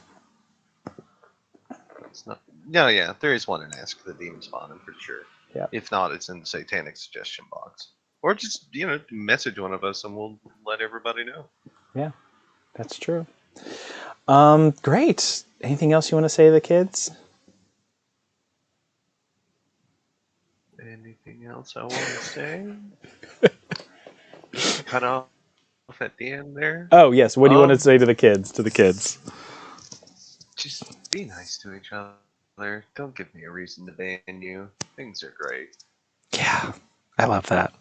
not. No, yeah, there is one in Ask the Demon Spawn. I'm pretty sure. Yeah. If not, it's in the Satanic Suggestion box, or just message one of us and we'll let everybody know. Yeah, that's true. Great. Anything else you want to say to the kids? Anything else I want to say? Cut off at the end there. Oh yes. What do you want to say to the kids? Just be nice to each other. Don't give me a reason to ban you. Things are great. Yeah, I love that.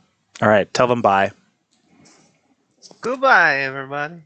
All right, tell them bye. Goodbye, everybody.